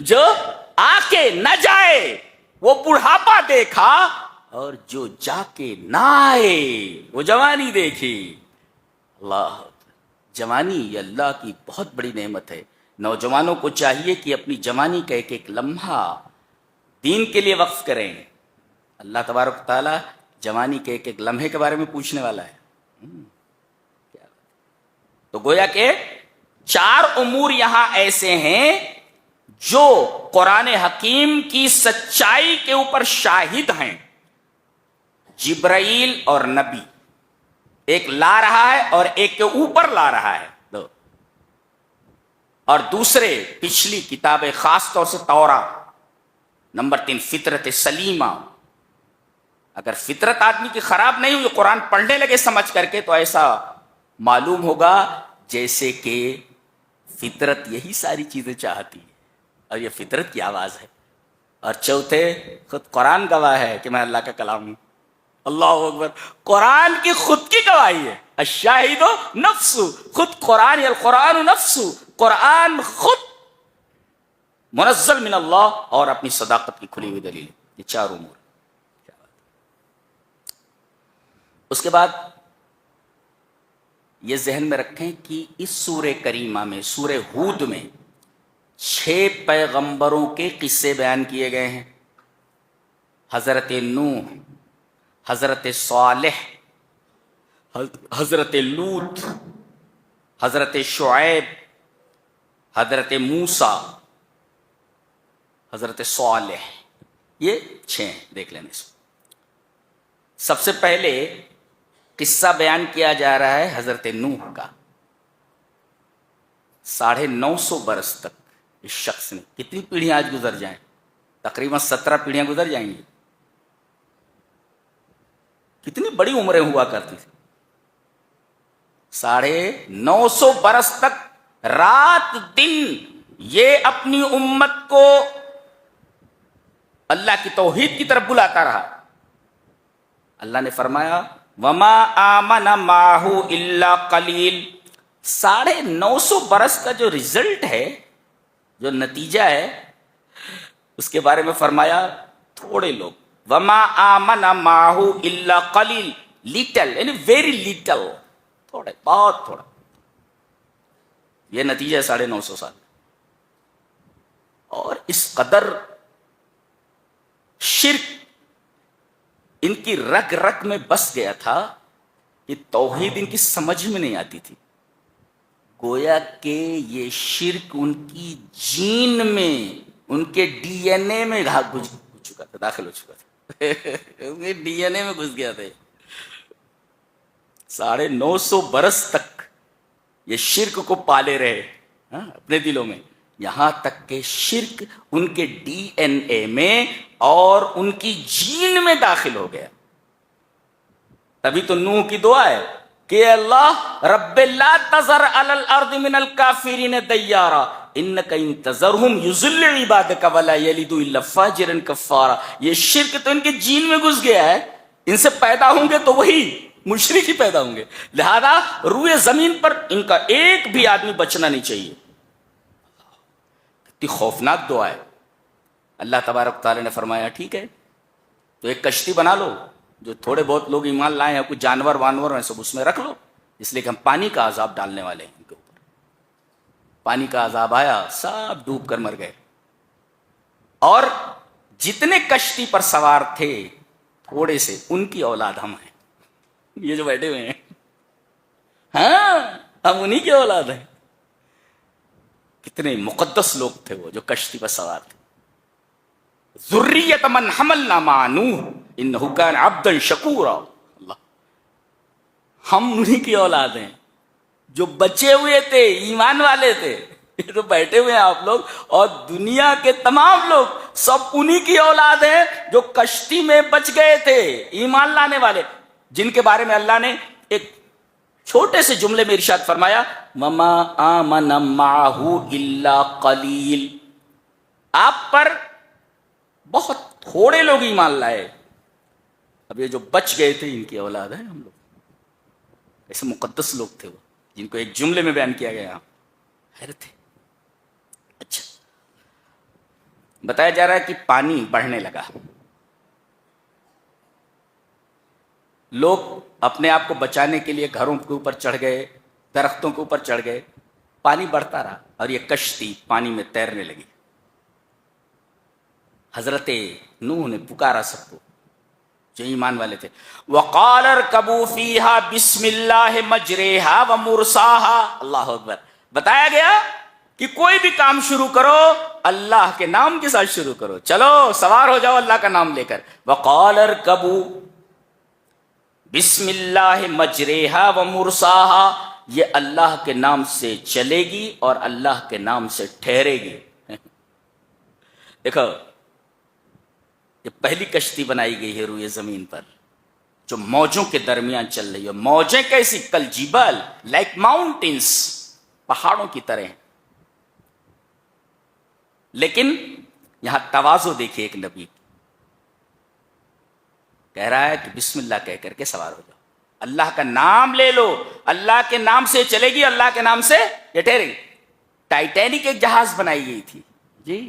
جو آ کے نہ جائے وہ بڑھاپا دیکھا، اور جو جا کے نہ آئے وہ جوانی دیکھی. اللہ، جوانی یہ اللہ کی بہت بڑی نعمت ہے. نوجوانوں کو چاہیے کہ اپنی جوانی کا ایک ایک لمحہ دین کے لیے وقف کریں. اللہ تبارک و تعالی جوانی کے ایک ایک لمحے کے بارے میں پوچھنے والا ہے. تو گویا کہ 4 امور یہاں ایسے ہیں جو قرآن حکیم کی سچائی کے اوپر شاہد ہیں. جبرائیل اور نبی، ایک لا رہا ہے اور ایک کے اوپر لا رہا ہے. اور دوسرے پچھلی کتابیں، خاص طور سے تورات. نمبر 3 فطرت سلیمہ. اگر فطرت آدمی کی خراب نہیں ہوئی، قرآن پڑھنے لگے سمجھ کر کے، تو ایسا معلوم ہوگا جیسے کہ فطرت یہی ساری چیزیں چاہتی ہے اور یہ فطرت کی آواز ہے. اور چوتھے خود قرآن گواہ ہے کہ میں اللہ کا کلام ہوں. اللہ اکبر. قرآن کی خود کی گواہی ہے. الشاہد نفس، خود قرآن، القرآن نفس، قرآن خود منزل من اللہ اور اپنی صداقت کی کھلی ہوئی دلیل. یہ 4 امور. اس کے بعد یہ ذہن میں رکھیں کہ اس سورہ کریمہ میں، سورہ ہود میں 6 پیغمبروں کے قصے بیان کیے گئے ہیں. حضرت نوح، حضرت صالح، حضرت لوط، حضرت شعیب، حضرت موسیٰ، حضرت صالح. یہ 6 ہیں، دیکھ لینے اس کو. سب سے پہلے قصہ بیان کیا جا رہا ہے حضرت نوح کا. 950 برس تک اس شخص نے، کتنی پیڑھیاں آج گزر جائیں، تقریباً 17 پیڑھیاں گزر جائیں گی. کتنی بڑی عمریں ہوا کرتی تھی. 950 برس تک رات دن یہ اپنی امت کو اللہ کی توحید کی طرف بلاتا رہا. اللہ نے فرمایا وما آمن معہ الا قلیل. 950 برس کا جو رزلٹ ہے، جو نتیجہ ہے، اس کے بارے میں فرمایا تھوڑے لوگ. وما آمن معہ الا قلیل، لٹل یعنی ویری لٹل، تھوڑے، بہت تھوڑا. یہ نتیجہ ہے 950 سال. اور اس قدر شرک ان کی رگ رگ میں بس گیا تھا کہ توحید ان کی سمجھ میں نہیں آتی تھی. گویا کہ یہ شرک ان کی جین میں، ان کے ڈی این اے میں گھس چکا تھا، داخل ہو چکا تھا. ان کے ڈی این اے میں گھس گیا تھا. 950 برس تک یہ شرک کو پالے رہے اپنے دلوں میں، یہاں تک کہ شرک ان کے ڈی این اے میں اور ان کی جین میں داخل ہو گیا. تبھی تو نوح کی دعا ہے کہ اللہ رب لا تذر علی الارض من الکافرین دیارا انک ان تذرہم یضل عبادک ولا یلدوا الا فاجرا کفارا. یہ شرک تو ان کے جین میں گھس گیا ہے. ان سے پیدا ہوں گے تو وہی مشرک ہی پیدا ہوں گے. لہذا روئے زمین پر ان کا ایک بھی آدمی بچنا نہیں چاہیے. کتنی خوفناک دعا ہے. اللہ تبارک تعالی نے فرمایا ٹھیک ہے تو ایک کشتی بنا لو، جو تھوڑے بہت لوگ ایمان لائے ہیں، کچھ جانور وانور ہیں سب اس میں رکھ لو، اس لیے کہ ہم پانی کا عذاب ڈالنے والے ہیں ان کے اوپر. پانی کا عذاب آیا، سب ڈوب کر مر گئے. اور جتنے کشتی پر سوار تھے تھوڑے سے، ان کی اولاد ہم ہیں، یہ جو بیٹھے ہوئے ہیں، ہاں ہم انہی کی اولاد ہیں. کتنے مقدس لوگ تھے وہ جو کشتی پر سوار تھے. ذریۃ من حملنا مع نوح انہ کان عبدا شکورا. اللہ، ہم انہی کی اولاد ہیں جو بچے ہوئے تھے، ایمان والے تھے. یہ تو بیٹھے ہوئے ہیں آپ لوگ، اور دنیا کے تمام لوگ سب انہی کی اولاد ہیں جو کشتی میں بچ گئے تھے، ایمان لانے والے، جن کے بارے میں اللہ نے ایک چھوٹے سے جملے میں ارشاد فرمایا وما آمن معہ الا قلیل، آپ پر بہت تھوڑے لوگ ایمان لائے، اب یہ جو بچ گئے تھے ان کی اولاد ہیں ہم لوگ، ایسے مقدس لوگ تھے وہ جن کو ایک جملے میں بیان کیا گیا، حیرت ہے۔ اچھا، بتایا جا رہا ہے کہ پانی بڑھنے لگا، لوگ اپنے آپ کو بچانے کے لیے گھروں کے اوپر چڑھ گئے، درختوں کے اوپر چڑھ گئے، پانی بڑھتا رہا اور یہ کشتی پانی میں تیرنے لگی۔ حضرت نوح نے پکارا سب کو جو ایمان والے تھے، وقال ارکبوا فیہا بسم اللہ مجریہا ومرساہا، اللہ اکبر، بتایا گیا کہ کوئی بھی کام شروع کرو اللہ کے نام کے ساتھ شروع کرو، چلو سوار ہو جاؤ اللہ کا نام لے کر، وقال ارکبوا بسم اللہ مجریہا ومرساہا، یہ اللہ کے نام سے چلے گی اور اللہ کے نام سے ٹھہرے گی۔ دیکھو یہ پہلی کشتی بنائی گئی ہے روئے زمین پر جو موجوں کے درمیان چل رہی ہے، موجیں کیسی؟ کل جبال، لائک ماؤنٹینس، پہاڑوں کی طرح، لیکن یہاں تواضع دیکھیے، ایک نبی کہہ رہا ہے کہ بسم اللہ کہہ کر کے سوار ہو جاؤ، اللہ کا نام لے لو، اللہ کے نام سے چلے گی، اللہ کے نام سے یہ ٹھہرے گی۔ ٹائٹینک ایک جہاز بنائی گئی تھی جی،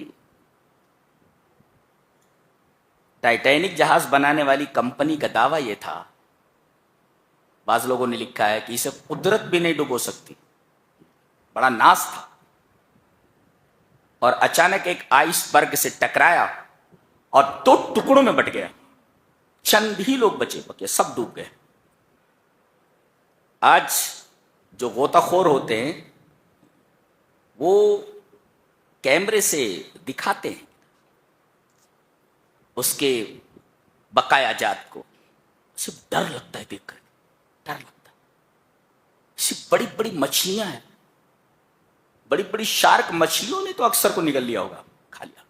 ٹائٹینک جہاز بنانے والی کمپنی کا دعویٰ یہ تھا، بعض لوگوں نے لکھا ہے کہ اسے قدرت بھی نہیں ڈبو سکتی، بڑا ناز تھا، اور اچانک ایک آئس برگ سے ٹکرایا اور 2 ٹکڑوں میں بٹ گیا، چند ہی لوگ بچے بکے، سب ڈوب گئے۔ آج جو غوطہ خور ہوتے ہیں وہ کیمرے سے دکھاتے ہیں اس کے بقایا جات کو، اسے ڈر لگتا ہے دیکھ کر، ڈر لگتا ہے، اسے بڑی بڑی مچھلیاں ہیں، بڑی بڑی شارک مچھلیوں نے تو اکثر کو نگل لیا ہوگا، کھا لیا۔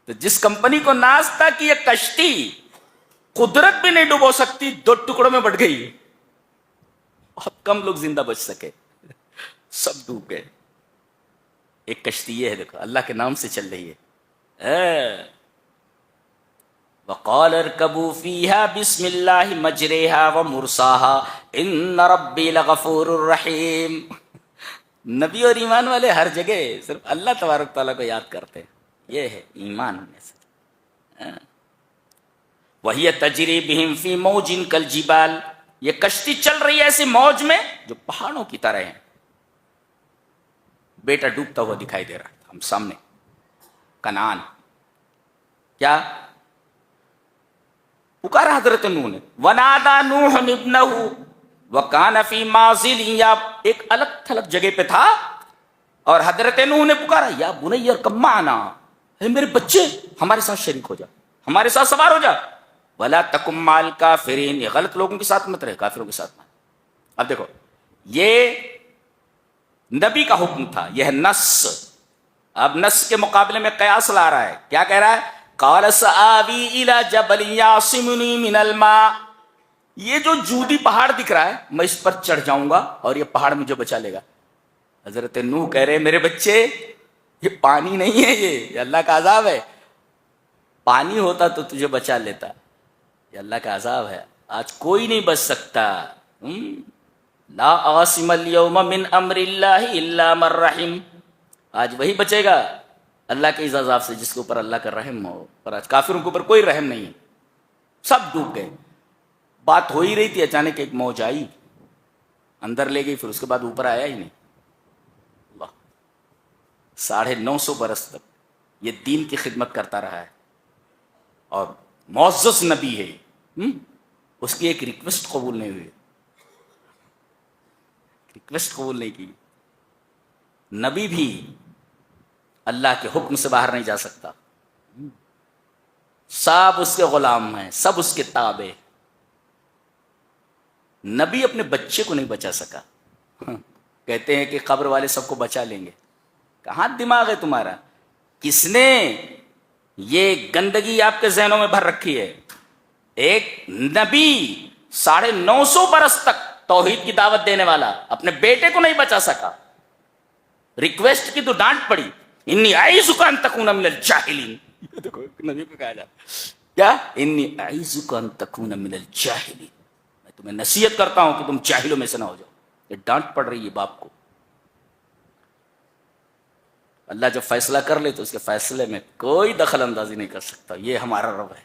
تو جس کمپنی کو ناز تھا کہ یہ کشتی قدرت بھی نہیں ڈبو سکتی، 2 ٹکڑوں میں بٹ گئی، بہت کم لوگ زندہ بچ سکے، سب ڈوب گئے۔ ایک کشتی یہ ہے، دیکھو اللہ کے نام سے چل رہی ہے، وقال ارکبوا فیہا بسم اللہ مجریہا ومرساہا ان ربی لغفور الرحیم۔ نبی اور ایمان والے ہر جگہ صرف اللہ تبارک تعالیٰ کو یاد کرتے ہیں، یہ ہے ایمان میں سے۔ وہی تجری بہم فی موج کالجبال، یہ کشتی چل رہی ہے ایسی موج میں جو پہاڑوں کی طرح ہے۔ بیٹا ڈوبتا ہوا دکھائی دے رہا تھا ہم سامنے، کنعان، کیا پکارا حضرت نوح نے، ونادا نوح ابنہ وکان فی معزل، یا ایک الگ تھلگ جگہ پہ تھا اور حضرت نوح نے پکارا یا بنی ارکب معنا، اے میرے بچے ہمارے ساتھ شریک ہو جا، ہمارے ساتھ سوار ہو جا، ولا تکن مع الکافرین، یہ غلط لوگوں کے ساتھ مت رہے، کافروں کے ساتھ مت۔ اب دیکھو یہ نبی کا حکم تھا، یہ ہے نص، اب نص کے مقابلے میں قیاس لا رہا ہے، کیا کہہ رہا ہے؟ قال سآوی الی جبل یعصمنی من الماء، یہ جو جودی پہاڑ دکھ رہا ہے میں اس پر چڑھ جاؤں گا اور یہ پہاڑ مجھے بچا لے گا۔ حضرت نوح کہہ رہے میرے بچے یہ پانی نہیں ہے، یہ اللہ کا عذاب ہے، پانی ہوتا تو تجھے بچا لیتا، یہ اللہ کا عذاب ہے، آج کوئی نہیں بچ سکتا۔ لا عاصم اليوم من امر اللہ الا من رحم، آج وہی بچے گا اللہ کے اس عذاب سے جس کے اوپر اللہ کا رحم ہو، پر آج کافروں کے اوپر کوئی رحم نہیں ہے، سب ڈوب گئے۔ بات ہو ہی رہی تھی، اچانک ایک موج آئی اندر لے گئی، پھر اس کے بعد اوپر آیا ہی نہیں۔ اللہ 950 برس تک یہ دین کی خدمت کرتا رہا ہے اور معزز نبی ہے، اس کی ایک ریکویسٹ قبول نہیں ہوئی، ریکویسٹ قبول نہیں کی۔ نبی بھی اللہ کے حکم سے باہر نہیں جا سکتا، سب اس کے غلام ہیں، سب اس کے تابع۔ نبی اپنے بچے کو نہیں بچا سکا، کہتے ہیں کہ قبر والے سب کو بچا لیں گے. کہاں دماغ ہے تمہارا؟ کس نے یہ گندگی آپ کے ذہنوں میں بھر رکھی ہے؟ ایک نبی 950 برس تک توحید کی دعوت دینے والا اپنے بیٹے کو نہیں بچا سکا. ریکویسٹ کی تو ڈانٹ پڑی. انی اعیذک ان تکون من الجاہلین. دیکھو نبی کو کہا جاتا کیا؟ انی اعیذک ان تکون من الجاہلین. میں تمہیں نصیحت کرتا ہوں کہ تم جاہلوں میں سے نہ ہو جاؤ. یہ ڈانٹ پڑ رہی ہے باپ کو. اللہ جب فیصلہ کر لے تو اس کے فیصلے میں کوئی دخل اندازی نہیں کر سکتا. یہ ہمارا رب ہے،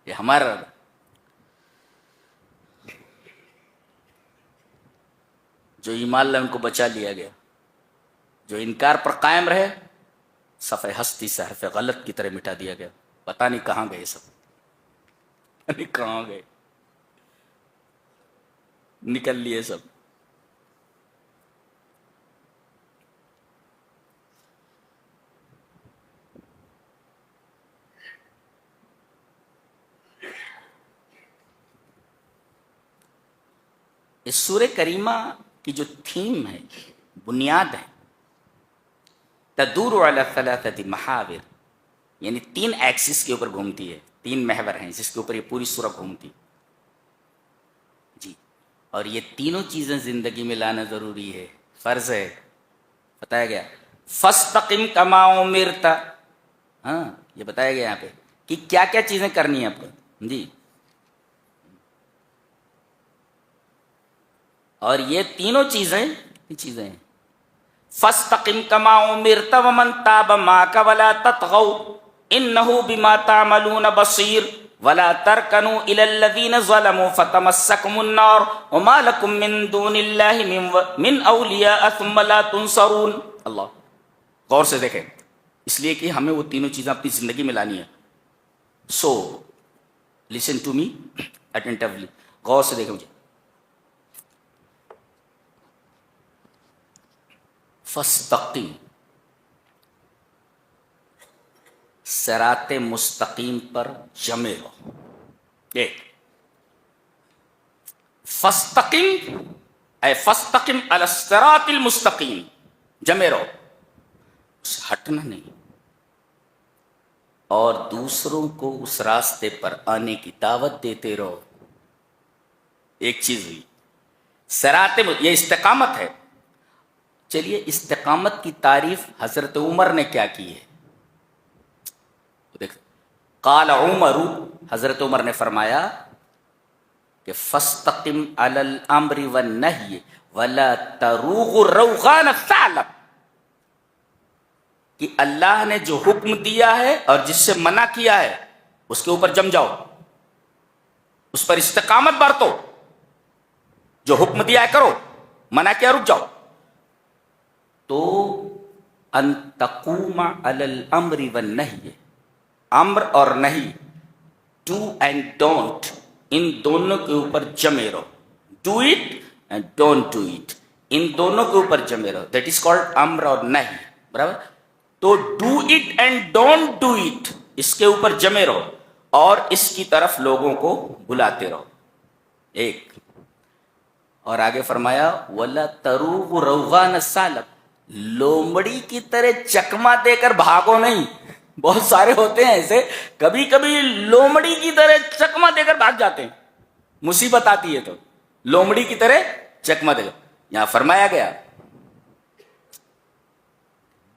یہ ہمارا رب. جو ایمان لائے ان کو بچا لیا گیا، جو انکار پر قائم رہے صفحہ ہستی سے حرف غلط کی طرح مٹا دیا گیا. پتہ نہیں کہاں گئے سب، پتہ نہیں کہاں گئے، نکل لیے سب. اس سورہ کریمہ کی جو تھیم ہے، بنیاد ہے، تدور علی ثلاثۃ محاور، یعنی 3 ایکسس کے اوپر گھومتی ہے. 3 محور ہیں جس کے اوپر یہ پوری سورہ گھومتی جی. اور یہ تینوں چیزیں زندگی میں لانا ضروری ہے، فرض ہے. بتایا گیا فاستقم کما امرت. ہاں یہ بتایا گیا یہاں پہ کہ کیا کیا چیزیں کرنی ہیں آپ کو جی. اور یہ تینوں چیزیں ہیں. فاستقم کما امرت ومن تاب معك ولا تطغوا انه بما تعملون بصير ولا تركنوا الى الذين ظلموا فتمسكم النار وما لكم من دون الله من اولیاء ثم لا تنصرون. اللہ غور سے دیکھیں، اس لیے کہ ہمیں وہ تینوں چیزیں اپنی زندگی میں لانی ہے. سو لسن ٹو می اٹینٹیولی، غور سے دیکھیں مجھے. فاستقیم، صراط مستقیم پر جمے رہو. ایک فاستقیم اے فاستقیم علی الصراط المستقیم، جمے رہو، اس ہٹنا نہیں. اور دوسروں کو اس راستے پر آنے کی دعوت دیتے رہو. ایک چیز ہوئی صراط، یہ استقامت ہے. چلیے استقامت کی تعریف حضرت عمر نے کیا کی ہے؟ دیکھ، قال عمر، حضرت عمر نے فرمایا کہ فاستقم علی الامر والنہی ولا تروغ روغان الثعلب، کہ اللہ نے جو حکم دیا ہے اور جس سے منع کیا ہے اس کے اوپر جم جاؤ، اس پر استقامت برتو. جو حکم دیا ہے کرو، منع کیا رک جاؤ. تو ان تقوم علی الامر والنہی، امر اور نہیں، ڈو اینڈ ڈونٹ، ان دونوں کے اوپر جمے رہو. Do it and don't do it, ان دونوں کے اوپر جمے رہو. دیٹ از کالڈ امر اور نہیں، برابر. تو do it and don't do it, اس کے اوپر جمے رہو اور اس کی طرف لوگوں کو بلاتے رہو. ایک اور آگے فرمایا ولا تروغ روغان الثعلب، لومڑی کی طرح چکما دے کر بھاگو نہیں. بہت سارے ہوتے ہیں ایسے، کبھی کبھی لومڑی کی طرح چکما دے کر بھاگ جاتے ہیں، مصیبت آتی ہے تو لومڑی کی طرح چکما دے کر. یہاں فرمایا گیا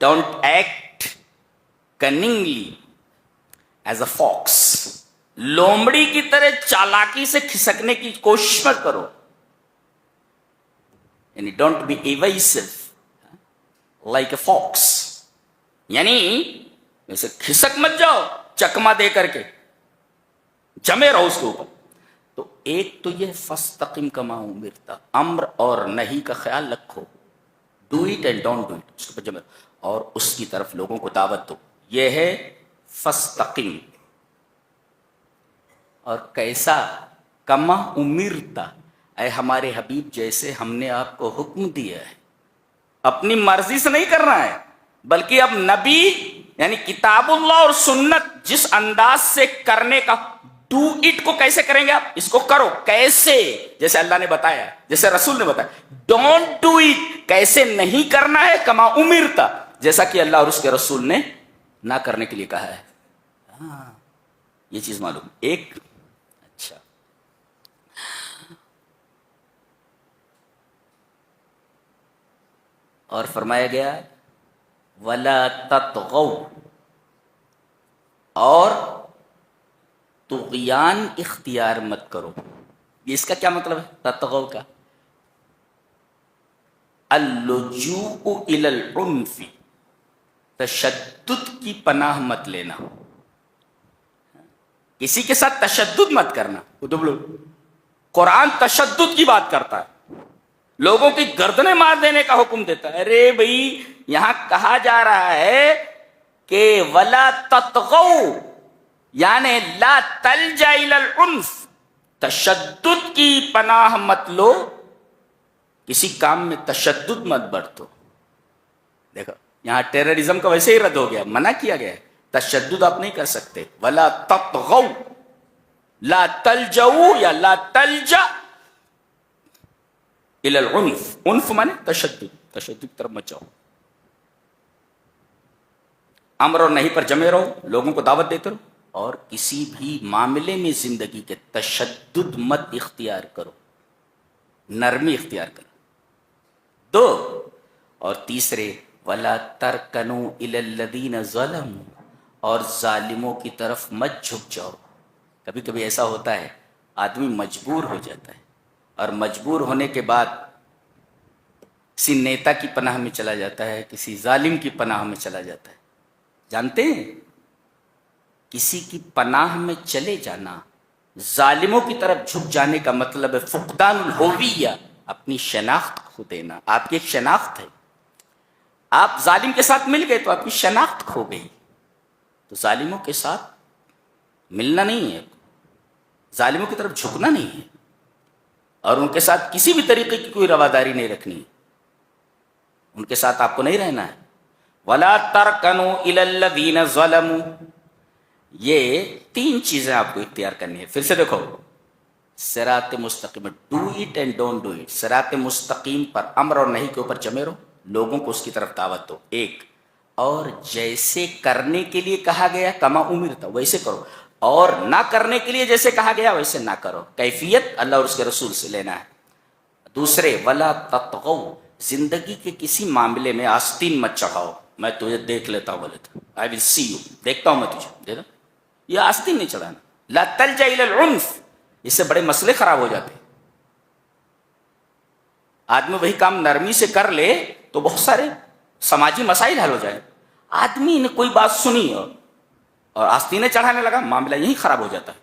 don't act cunningly as a fox, لومڑی کی طرح چالاکی سے کھسکنے کی کوشش مت کرو. یعنی don't be evasive like a fox, یعنی ویسے کھسک مت جاؤ چکما دے کر کے، جمے رہو اس کے اوپر. تو ایک تو یہ فاستقم کما امرت، امر اور نہیں کا خیال رکھو. Do it and don't do it, اس کے اوپر جمے رہو اور اس کی طرف لوگوں کو دعوت دو. یہ ہے فاستقم. اور کیسا؟ کما امرت، اے ہمارے حبیب جیسے ہم نے آپ کو حکم دیا ہے. اپنی مرضی سے نہیں کرنا ہے، بلکہ اب نبی یعنی کتاب اللہ اور سنت جس انداز سے کرنے کا ڈو اٹ کو کیسے کریں گے آپ؟ اس کو کرو کیسے؟ جیسے اللہ نے بتایا، جیسے رسول نے بتایا. ڈونٹ ڈو اٹ، کیسے نہیں کرنا ہے؟ کما امرتا، جیسا کہ اللہ اور اس کے رسول نے نہ کرنے کے لیے کہا ہے. ہاں یہ چیز معلوم. ایک اچھا اور فرمایا گیا ولا تطغوا، اور طغیان اختیار مت کرو. یہ اس کا کیا مطلب ہے تطغوا کا؟ اللجوء الی العنف، تشدد کی پناہ مت لینا، کسی کے ساتھ تشدد مت کرنا. قرآن تشدد کی بات کرتا ہے، لوگوں کی گردنیں مار دینے کا حکم دیتا ہے. ارے بھائی یہاں کہا جا رہا ہے کہ ولا تطغوا، یعنی لا تلجا الی العنف، تشدد کی پناہ مت لو، کسی کام میں تشدد مت برتو. دیکھو یہاں ٹیررزم کا ویسے ہی رد ہو گیا، منع کیا گیا ہے، تشدد آپ نہیں کر سکتے. ولا تطغوا، لا تلجؤ یا لا تلجا الی العنف. عنف مانے تشدد، تشدد کی طرف مت جاؤ. امر اور نہیں پر جمے رہو، لوگوں کو دعوت دیتے رہو، اور کسی بھی معاملے میں زندگی کے تشدد مت اختیار کرو، نرمی اختیار کرو. دو اور تیسرے ولا ترکنوا الی الذین ظلموا، اور ظالموں کی طرف مت جھک جاؤ. کبھی کبھی ایسا ہوتا ہے آدمی مجبور ہو جاتا ہے، اور مجبور ہونے کے بعد کسی نیتا کی پناہ میں چلا جاتا ہے، کسی ظالم کی پناہ میں چلا جاتا ہے. جانتے ہیں کسی کی پناہ میں چلے جانا، ظالموں کی طرف جھک جانے کا مطلب ہے فقدان الہویہ، اپنی شناخت کھو دینا. آپ کی ایک شناخت ہے، آپ ظالم کے ساتھ مل گئے تو آپ کی شناخت کھو گئی. تو ظالموں کے ساتھ ملنا نہیں ہے، ظالموں کی طرف جھکنا نہیں ہے، اور ان کے ساتھ کسی بھی طریقے کی کوئی رواداری نہیں رکھنی، ان کے ساتھ آپ کو نہیں رہنا ہے. ولا ترکنوا الی الذین ظلموا، یہ تین چیزیں آپ کو اختیار کرنی ہے. پھر سے دیکھو صراط مستقیم، do it and don't do it. صراط مستقیم پر امر اور نہیں کے اوپر جمے رہو، لوگوں کو اس کی طرف دعوت دو. ایک، اور جیسے کرنے کے لیے کہا گیا کما امرتا ویسے کرو، اور نہ کرنے کے لیے جیسے کہا گیا ویسے نہ کرو. کیفیت اللہ اور اس کے رسول سے لینا ہے. دوسرے ولا تطغوا، زندگی کے کسی معاملے میں آستین مت چڑھاؤ. میں تجھے دیکھ لیتا ہوں، بولے تو آئی ول سی یو، دیکھتا ہوں میں تجھے، دیکھا یہ آستین نہیں چڑھانا. لا تلجا الی العنف، اس سے بڑے مسئلے خراب ہو جاتے ہیں. آدمی وہی کام نرمی سے کر لے تو بہت سارے سماجی مسائل حل ہو جائیں. آدمی نے کوئی بات سنی اور آستینیں چڑھانے لگا، معاملہ یہی خراب ہو جاتا ہے.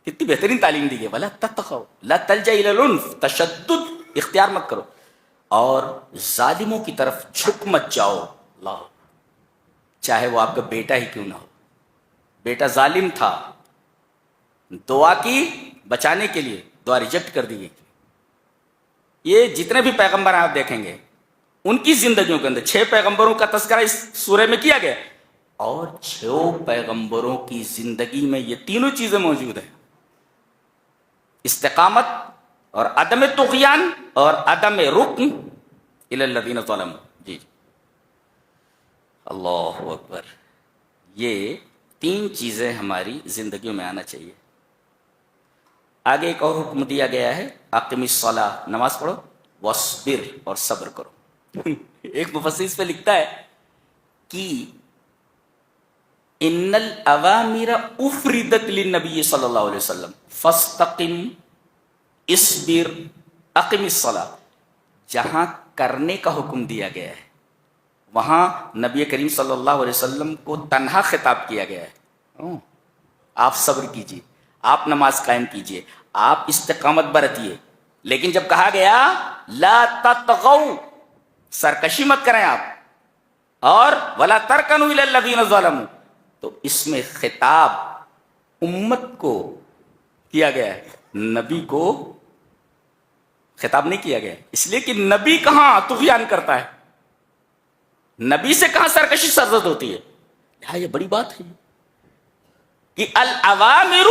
کتنی بہترین تعلیم دی گئی، ولا تطغوا لا تلجا الی العنف، تشدد اختیار مت کرو، اور ظالموں کی طرف جھک مت جاؤ. اللہ، چاہے وہ آپ کا بیٹا ہی کیوں نہ ہو. بیٹا ظالم تھا، دعا کی بچانے کے لیے، دعا ریجیکٹ کر دی گئی. یہ جتنے بھی پیغمبر آپ دیکھیں گے ان کی زندگیوں کے اندر 6 پیغمبروں کا تذکرہ اس سورہ میں کیا گیا، اور 6 پیغمبروں کی زندگی میں یہ تینوں چیزیں موجود ہیں: استقامت اور عدم طغیان اور عدم رکن الی الذین ظلموا. جی اللہ اکبر. یہ 3 چیزیں ہماری زندگیوں میں آنا چاہیے. آگے ایک اور حکم دیا گیا ہے، اقم الصلاۃ، نماز پڑھو، واصبر، اور صبر کرو. ایک مفسر اس پہ لکھتا ہے کہ ان الاوامر افردت للنبی صلی اللہ علیہ وسلم فاستقم اصبر اقم الصلاۃ. جہاں کرنے کا حکم دیا گیا ہے وہاں نبی کریم صلی اللہ علیہ وسلم کو تنہا خطاب کیا گیا ہے. آپ صبر کیجئے، آپ نماز قائم کیجئے، آپ استقامت برتیے. لیکن جب کہا گیا لا تطغوا، سرکشی مت کریں آپ، اور ولا ترکنوا الی الذین ظلموا، تو اس میں خطاب امت کو کیا گیا ہے، نبی کو خطاب نہیں کیا گیا. اس لیے کہ نبی کہاں طغیان کرتا ہے، نبی سے کہاں سرکشی سرزد ہوتی ہے. یہ بڑی بات ہے کہ الاوامر